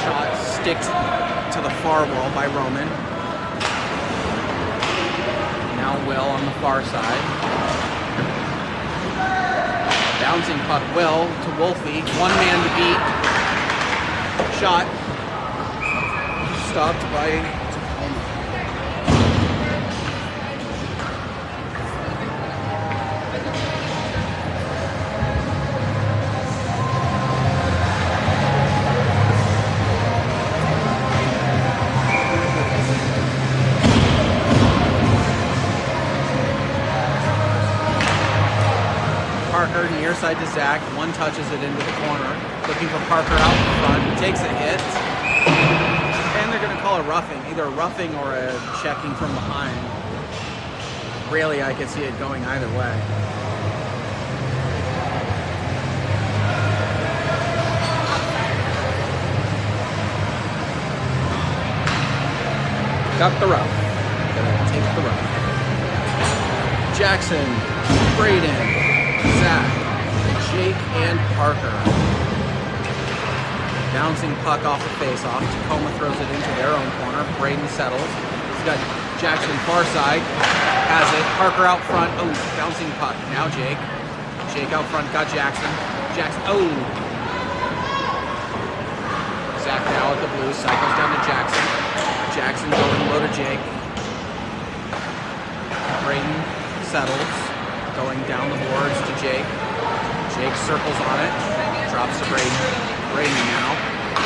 Shot sticks to the far wall by Roman. Now Will on the far side. Bouncing puck Will to Wolfie. One man to beat. Shot. Stopped by Tacoma. Parker near side to Zach. One touches it into the corner. Looking for Parker out front. Takes a hit. And they're going to call a roughing. Either a roughing or a checking from behind. Really, I could see it going either way. Got the rough. Gonna take the rough. Jackson, Braden, Zach, Jake, and Parker. Bouncing puck off the face-off. Tacoma throws it into their own corner. Braden settles. He's got Jackson far side. Has it. Parker out front. Oh, bouncing puck. Now Jake. Jake out front. Got Jackson. Jackson. Oh. Zach now at the blue. Cycles down to Jackson. Jackson going low to Jake. Braden settles. Going down the boards to Jake. Jake circles on it. Drops to Braden. Braden now.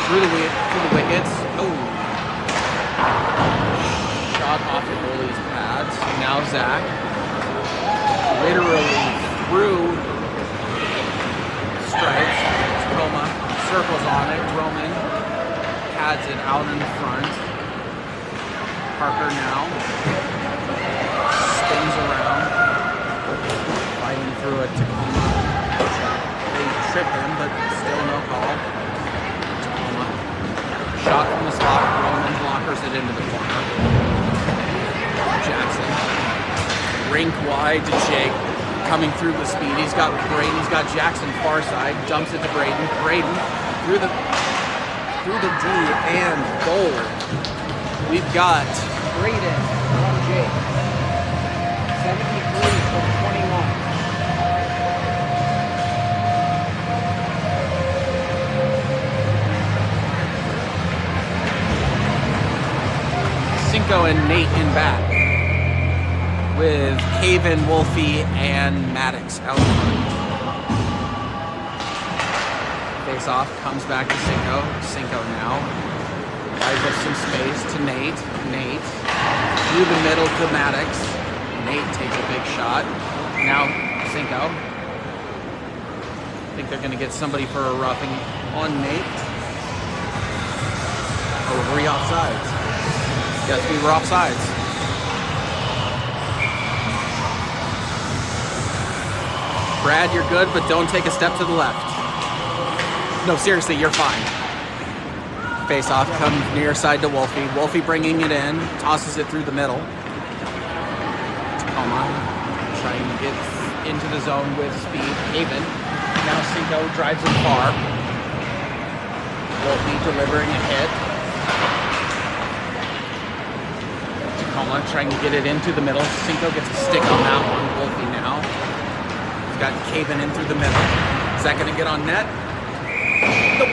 Through the wickets. Oh. Shot off the goalie's pads. Now Zach. Literally through stripes. Tacoma circles on it. Roman pads it out in front. Parker now. Spins around. Fighting through it. Tacoma. They trip him, but still no call. Tacoma. Shot from the spot. Roman blockers it into the corner. Jackson. Rink wide to Jake. Coming through with speed. He's got Braden. He's got Jackson far side. Dumps it to Braden. Braden through the D and goal. We've got Braden from Jake. 73 from 21. Cinco and Nate in back, with Caven, Wolfie, and Maddox out front. Face off, comes back to Cinco. Cinco now buys up some space to Nate. Nate through the middle to Maddox. Nate takes a big shot. Now Cinco. I think they're going to get somebody for a roughing on Nate. Or were we offsides? Yes, we were offsides. Brad, you're good, but don't take a step to the left. No, seriously, you're fine. Face off, comes near side to Wolfie. Wolfie bringing it in, tosses it through the middle. Tacoma trying to get into the zone with speed. Haven. Now Cinco drives it far. Wolfie delivering a hit. Tacoma trying to get it into the middle. Cinco gets a stick on that one. Wolfie now. He's got Caven in through the middle. Is that going to get on net? Nope.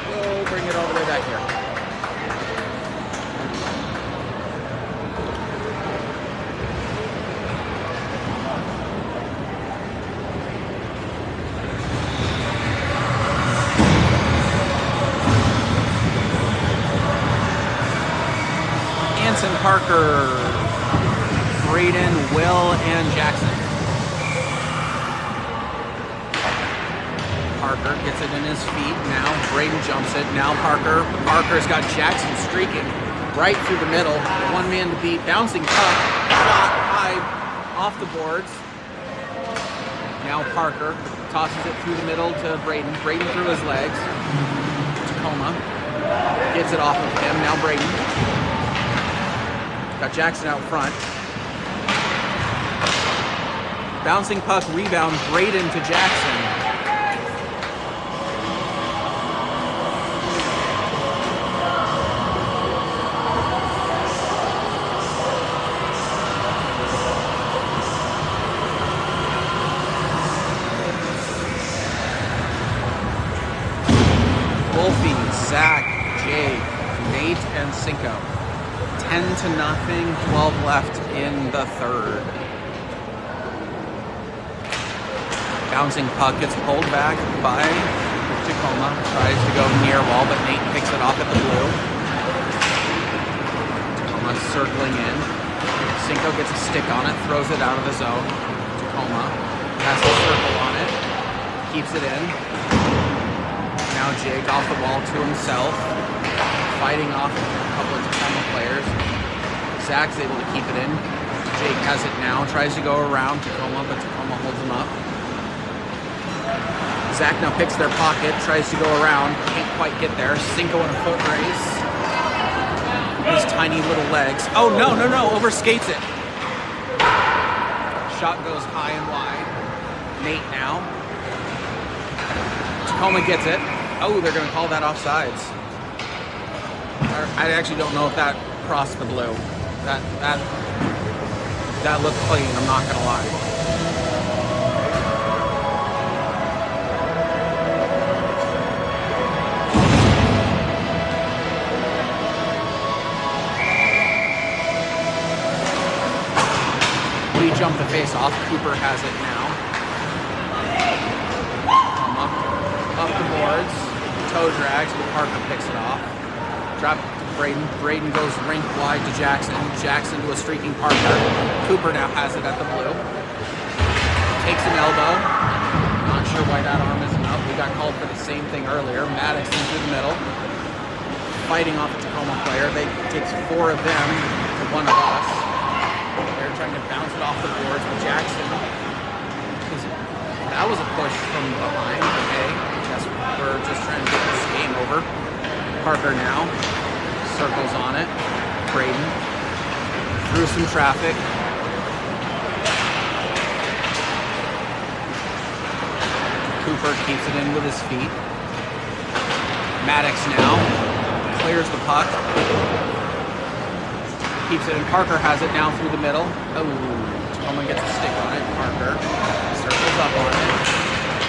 We'll bring it all the way back here. Parker, Braden, Will, and Jackson. Parker gets it in his feet. Now Braden jumps it. Now Parker. Parker's got Jackson streaking right through the middle. One man to beat. Bouncing puck. Shot high off the boards. Now Parker tosses it through the middle to Braden. Braden through his legs. Tacoma gets it off of him. Now Braden. Got Jackson out front. Bouncing puck rebound. Braden to Jackson. Zach, Jake, Nate, and Cinco. 10-0, 12 left in the third. Bouncing puck gets pulled back by Tacoma. Tries to go near wall, but Nate picks it off at the blue. Tacoma circling in. Cinco gets a stick on it, throws it out of the zone. Tacoma has to circle on it, keeps it in. Now Jake off the wall to himself, fighting off a couple of Tacoma players. Zach's able to keep it in. Jake has it now, tries to go around Tacoma, but Tacoma holds him up. Zach now picks their pocket, tries to go around, can't quite get there. Cinco in a foot race. His tiny little legs. Oh, no, overskates it. Shot goes high and wide. Nate now. Tacoma gets it. Oh, they're going to call that offsides. I actually don't know if that crossed the blue. That looked clean, I'm not going to lie. We jump the face off. Cooper has it now. Up the boards. Toe drags, but Parker picks it off. Drop to Braden. Braden goes rink wide to Jackson. Jackson to a streaking Parker. Cooper now has it at the blue. Takes an elbow. Not sure why that arm isn't up. We got called for the same thing earlier. Maddox into the middle. Fighting off a Tacoma player. It takes 4 of them to 1 of us. They're trying to bounce it off the boards, but Jackson that was a push from behind. Okay. We're just trying to get this game over. Parker now circles on it. Braden through some traffic. Cooper keeps it in with his feet. Maddox now clears the puck. Keeps it in. Parker has it now through the middle. Oh, Tacoma gets a stick on it. Parker circles up on it.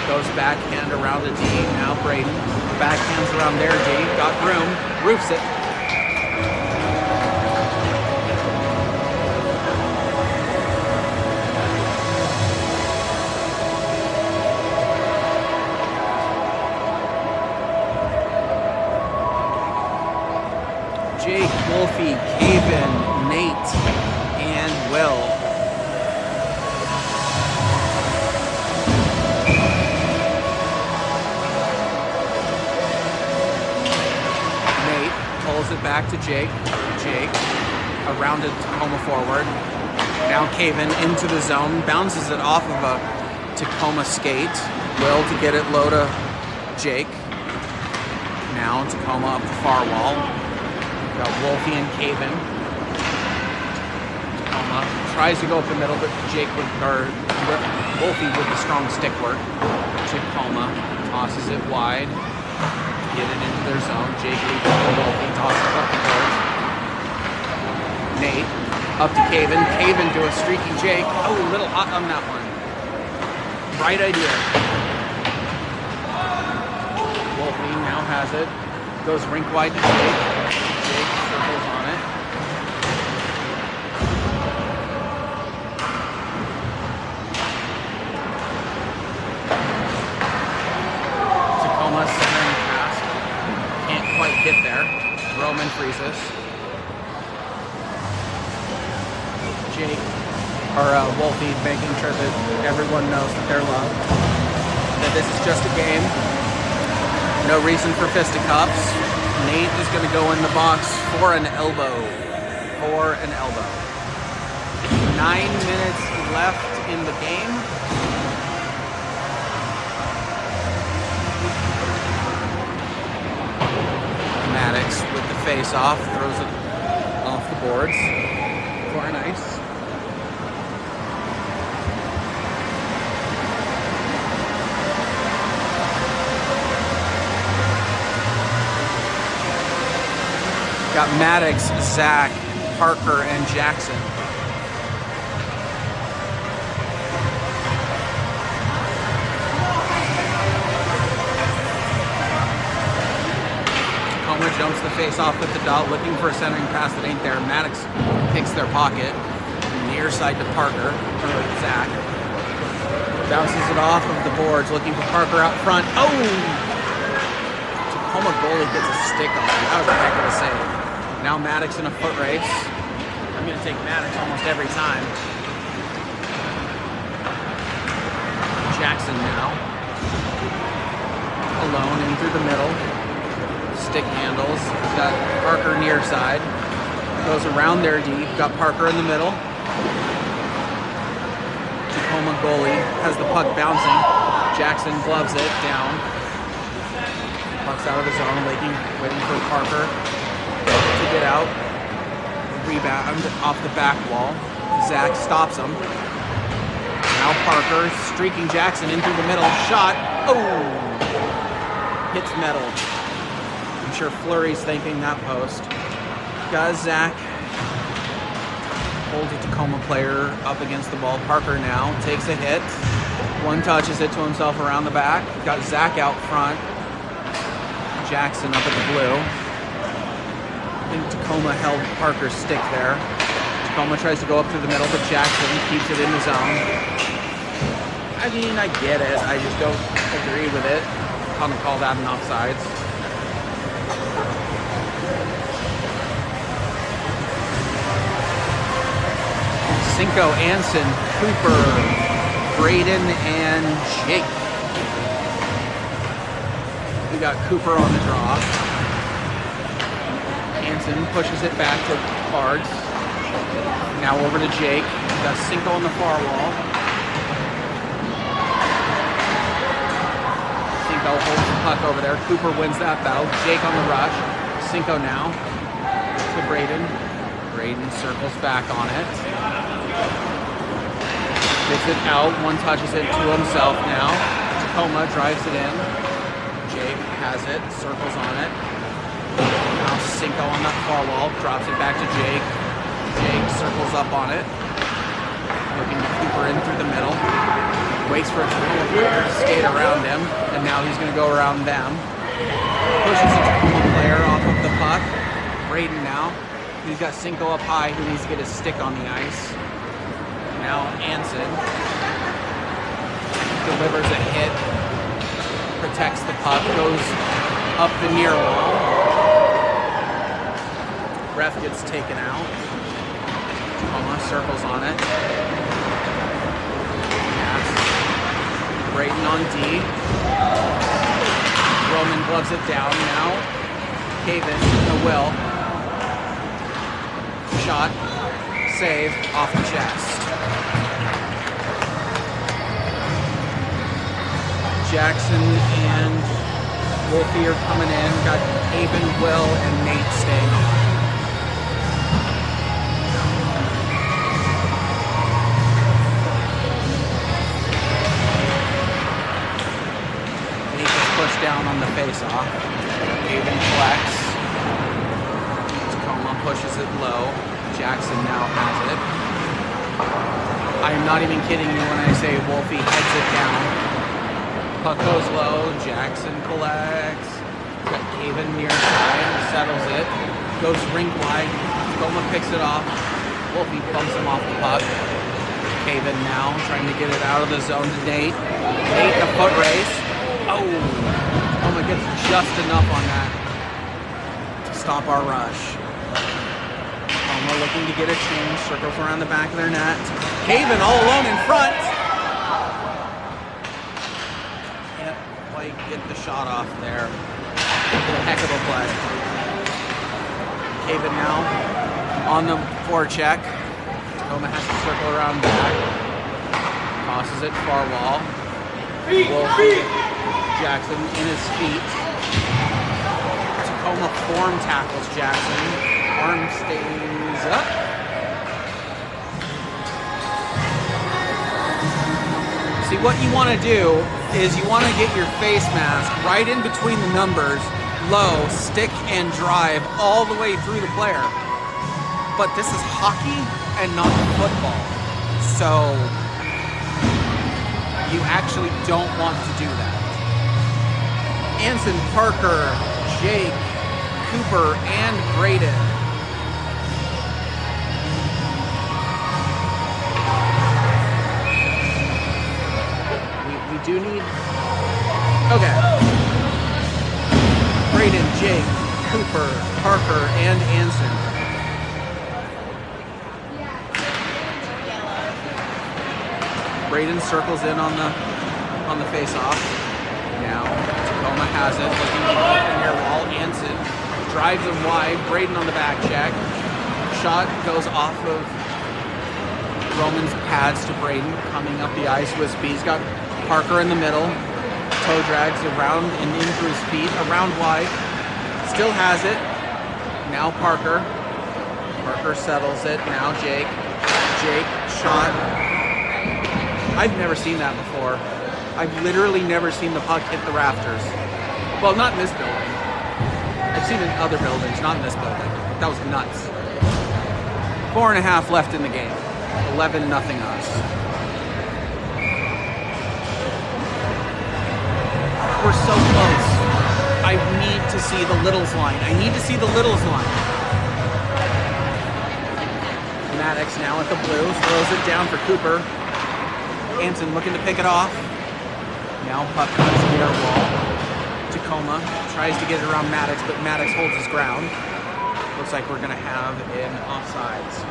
Goes backhand around the D. Now Braden. Backhands around their D. Got room. Roofs it. Jake, Wolfie, Caven, Nate, and Will. It back to Jake. Jake around it, Tacoma forward. Now Caven into the zone, bounces it off of a Tacoma skate. Will to get it low to Jake. Now Tacoma up the far wall. Got Wolfie and Caven. Tacoma tries to go up the middle, but Wolfie with the strong stick work. Tacoma tosses it wide. Get it into their zone. Jake leads up the Wolfie, tosses up the boards. Nate up to Caven. Caven to a streaky Jake. Oh, a little hot on that one. Right idea. Wolfie now has it. Goes rink wide to Jake. Jake circles on it. Tacoma centering pass. Can't quite get there. Roman freezes. or Wolfie, making sure that everyone knows that they're loved. That this is just a game. No reason for fisticuffs. Nate is going to go in the box for an elbow. For an elbow. 9 minutes left in the game. Maddox with the face off, throws it off the boards for an ice. Got Maddox, Zach, Parker, and Jackson. Tacoma jumps the face off with the dot, looking for a centering pass that ain't there. Maddox picks their pocket. Near side to Parker, or Zach. Bounces it off of the boards, looking for Parker out front. Oh! Tacoma goalie gets a stick on him. That was a heck of a save. Now Maddox in a foot race. I'm going to take Maddox almost every time. Jackson now. Alone in through the middle. Stick handles. Got Parker near side. Goes around there deep. Got Parker in the middle. Tacoma goalie has the puck bouncing. Jackson gloves it down. Puck's out of the zone, waiting for Parker to get out. Rebound off the back wall. Zach stops him. Now Parker streaking Jackson in through the middle. Shot. Oh! Hits metal. I'm sure Fleury's thanking that post. Got Zach. Holds a Tacoma player up against the ball. Parker now takes a hit. One touches it to himself around the back. Got Zach out front. Jackson up at the blue. I think Tacoma held Parker's stick there. Tacoma tries to go up through the middle, but Jackson keeps it in the zone. I mean, I get it. I just don't agree with it. I'm gonna call that an offsides. Cinco, Anson, Cooper, Braden, and Jake. We got Cooper on the draw. Anson pushes it back to Bards. Now over to Jake. We got Cinco on the far wall. Cinco holds the puck over there. Cooper wins that battle. Jake on the rush. Cinco now to Braden. Braden circles back on it. Gets it out. One touches it to himself now. Tacoma drives it in. Jake has it, circles on it. Now Cinco on that far wall, drops it back to Jake. Jake circles up on it. Looking to Cooper in through the middle. Waits for a Tacoma player to skate around him, and now he's going to go around them. Pushes a Tacoma player off of the puck. Braden now. He's got Cinco up high, who needs to get his stick on the ice. Now Anson delivers a hit. Protects the puck, goes up the near wall. Ref gets taken out. Tacoma circles on it. Pass. Braden on D. Roman gloves it down now. Caven, no will. Shot. Save off the chest. Jackson and Wolfie are coming in. Got Haven, Will, and Nate staying on. Nate is pushed down on the face-off. Haven collects. Tacoma pushes it low. Jackson now has it. I am not even kidding you when I say Wolfie heads it down. Puck goes low, Jackson collects. Got Caven near side, settles it. Goes rink wide. Tacoma picks it off. Wolfie bumps him off the puck. Caven now trying to get it out of the zone to Nate. Nate in a foot race. Oh! Tacoma gets just enough on that to stop our rush. Tacoma looking to get a change, circles around the back of their net. Caven all alone in front. Can't quite get the shot off there. A heck of a play. Caven now on the forecheck. Tacoma has to circle around back. Tosses it far wall. Jackson in his feet. Tacoma form tackles Jackson. Arm stays up. See, what you want to do is you want to get your face mask right in between the numbers, low, stick and drive all the way through the player. But this is hockey and not football. So you actually don't want to do that. Anson, Parker, Jake, Cooper, and Braden. We do need... Okay. Braden, Jake, Cooper, Parker, and Anson. Braden circles in on the face-off. Now Tacoma has it, looking to keep the near wall. Anson drives him wide. Braden on the back check. Shot goes off of Roman's pads to Braden, coming up the ice with speed. He's got Parker in the middle. Toe drags around and into his feet, around wide. Still has it. Now Parker. Parker settles it. Now Jake. Jake, shot. I've never seen that before. I've literally never seen the puck hit the rafters. Well, not in this building. I've seen it in other buildings, not in this building. That was nuts. 4.5 left in the game. 11-0 us. We're so close. I need to see the Littles line. I need to see the Littles line. Maddox now at the blue, throws it down for Cooper. Anson looking to pick it off. Now puck comes near wall. Tacoma tries to get it around Maddox, but Maddox holds his ground. Looks like we're going to have an offsides.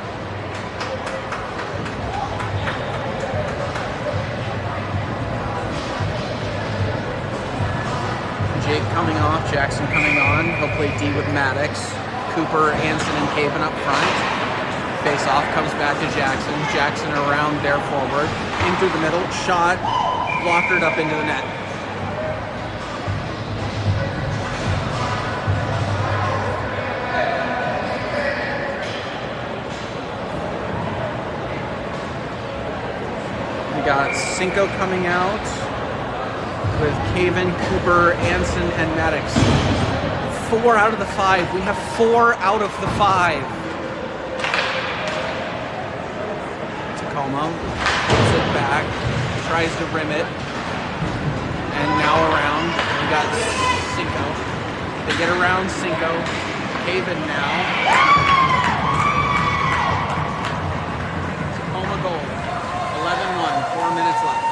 Jake coming off, Jackson coming on. He'll play D with Maddox. Cooper, Anson, and Caven up front. Face-off comes back to Jackson. Jackson around there forward. In through the middle. Shot. Blockered up into the net. We got Cinco coming out with Caven, Cooper, Anson, and Maddox. 4 out of the 5. We have 4 out of the 5. Tacoma pulls it back, tries to rim it, and now around. We got Cinco. They get around Cinco. Caven now. Tacoma goal. 11-1. 4 minutes left.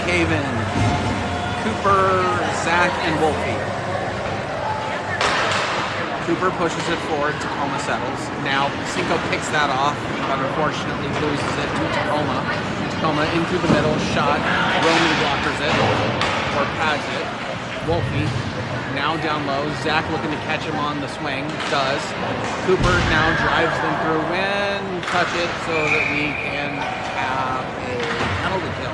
Caven, Cooper, Zach, and Wolfie. Cooper pushes it forward. Tacoma settles. Now Cinco picks that off, but unfortunately loses it to Tacoma. Tacoma in through the middle. Shot. Roman blockers it, or pads it. Wolfie now down low. Zach looking to catch him on the swing. Does. Cooper now drives them through and touch it so that we can have a penalty kill.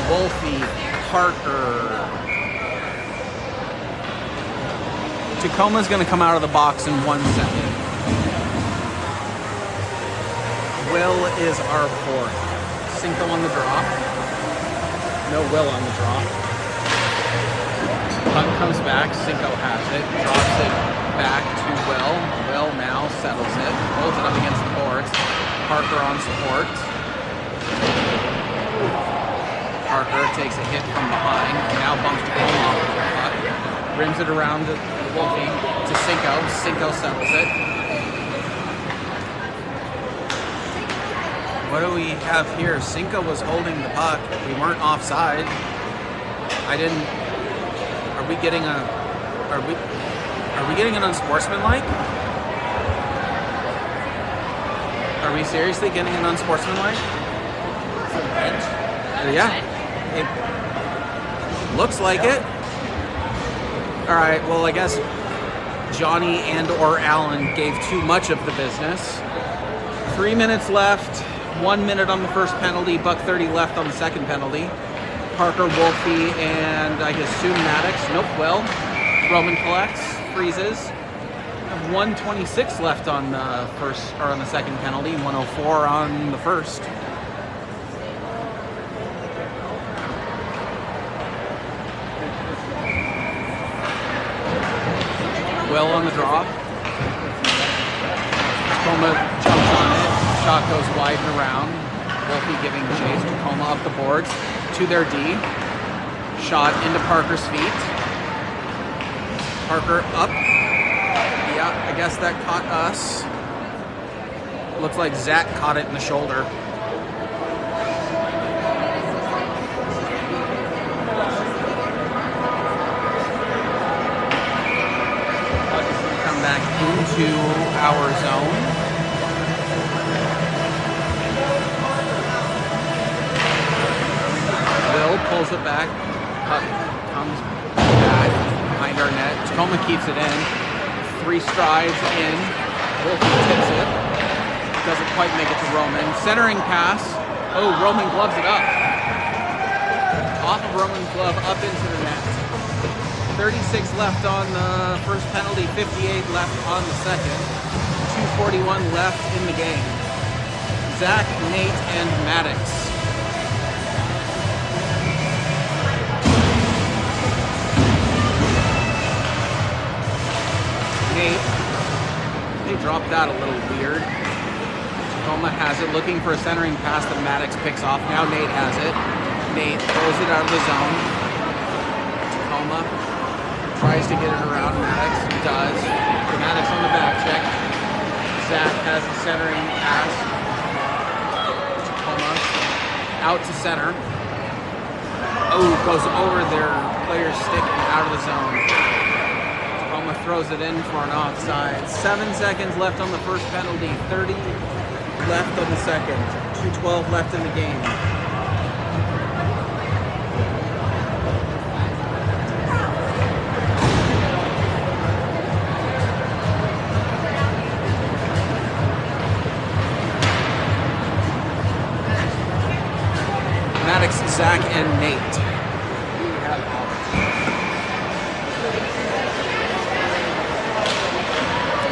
Wolfie, Parker. Tacoma's going to come out of the box in 1 second. Will is our 4th. Cinco on the draw. No Will on the draw. Puck comes back. Cinco has it. Drops it back to Will. Will now settles it. Holds it up against the boards. Parker on support. Parker takes a hit from behind. Now bumps Tacoma off the puck. Rims it around to Wolfie to Cinco. Cinco settles it. What do we have here? Cinco was holding the puck. We weren't offside. I didn't. Are we getting a? Are we getting an unsportsmanlike? Are we seriously getting an unsportsmanlike? Yeah. It looks like it. All right. Well, I guess Johnny and or Allen gave too much of the business. 3 minutes left. 1 minute on the first penalty. $1:30 left on the second penalty. Parker, Wolfie, and I assume Maddox. Nope. Well, Roman collects, freezes. 1:26 left on the first or on the second penalty. 1:04 on the first. Will on the draw. Tacoma jumps on it. Shot goes wide and around. Wolfie giving chase. Tacoma up the boards to their D. Shot into Parker's feet. Parker up. Yeah, I guess that caught us. Looks like Zach caught it in the shoulder. Come back into our zone. Will pulls it back. Puck comes back behind our net. Tacoma keeps it in. 3 strides in. Wolfie tips it. Doesn't quite make it to Roman. Centering pass. Oh, Roman gloves it up. Off of Roman's glove, up into the net. 36 left on the first penalty, 58 left on the second. 2:41 left in the game. Zach, Nate, and Maddox. They dropped that a little weird. Tacoma has it, looking for a centering pass that Maddox picks off. Now Nate has it. Nate throws it out of the zone. Tacoma tries to get it around. Maddox does. Maddox on the back check. Zach has the centering pass. Tacoma out to center. Oh, goes over their player's stick and out of the zone. Throws it in for an offside. 7 seconds left on the first penalty. 30 left on the second. 2:12 left in the game. Maddox, Zach, and Nate.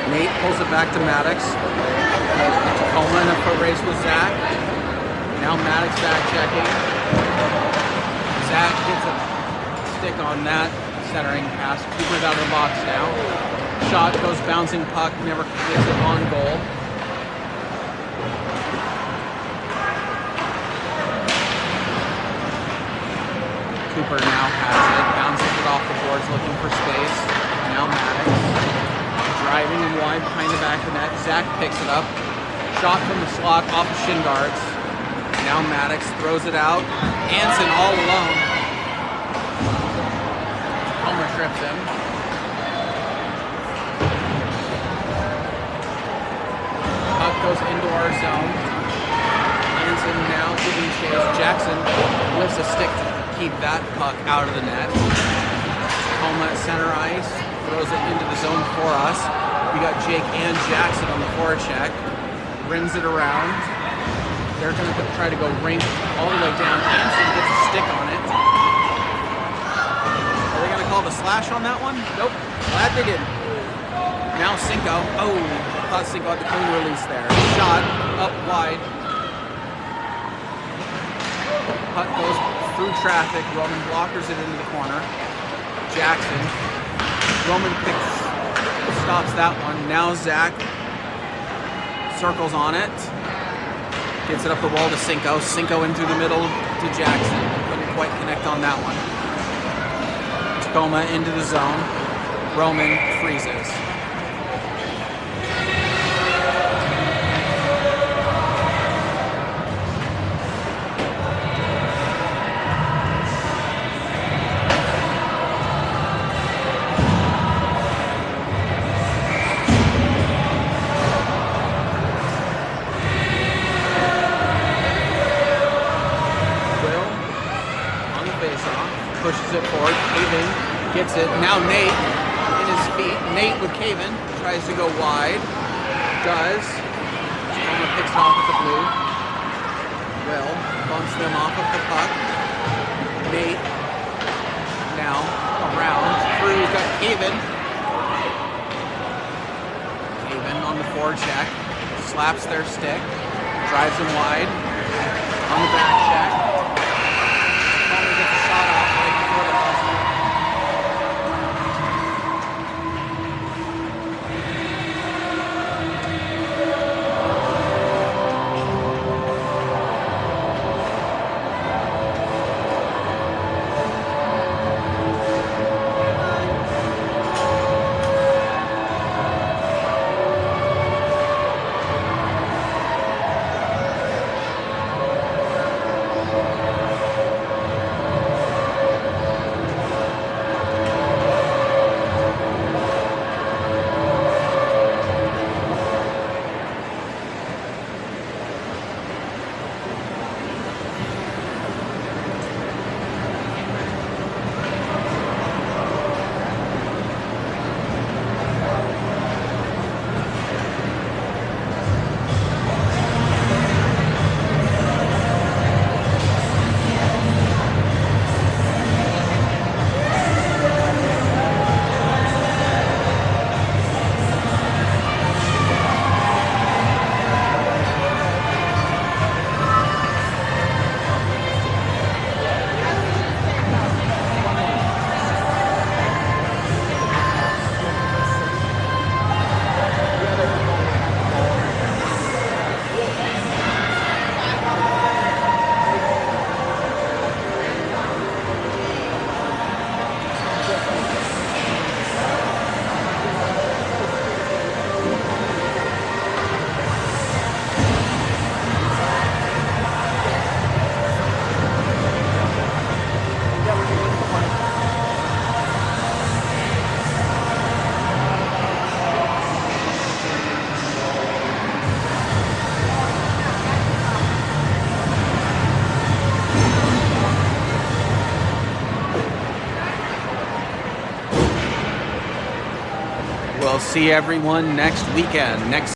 Nate pulls it back to Maddox. Tacoma in a foot race with Zach. Now Maddox back checking. Zach gets a stick on that centering pass. Cooper's out of the box now. Shot goes bouncing puck, never gets it on goal. Cooper now has it, bounces it off the boards, looking for space. Now Maddox. Driving him wide behind the back of the net. Zach picks it up. Shot from the slot off of shin guards. Now Maddox throws it out. Anson all alone. Homer trips him. Puck goes into our zone. Anson now giving chase. Jackson lifts a stick to keep that puck out of the net. Tacoma at center ice. Throws it into the zone for us. We got Jake and Jackson on the forecheck. Rims it around. They're going to try to go rink all the way down. Anson gets a stick on it. Are they going to call the slash on that one? Nope. Glad they didn't. Now Cinco. Oh, thought Cinco had the clean release there. Shot up wide. Puck goes through traffic. Roman blockers it into the corner. Jackson. Roman stops that one. Now Zach circles on it. Gets it up the wall to Cinco. Cinco in through the middle to Jackson. Couldn't quite connect on that one. Tacoma into the zone. Roman freezes. Pushes it forward. Caven gets it. Now Nate in his feet. Nate with Caven tries to go wide. Does. Tacoma picks it off at the blue. Will bumps them off of the puck. Nate now around. Through. He's got Caven. Caven on the forecheck. Slaps their stick. Drives them wide. On the back check. We'll see everyone next weekend.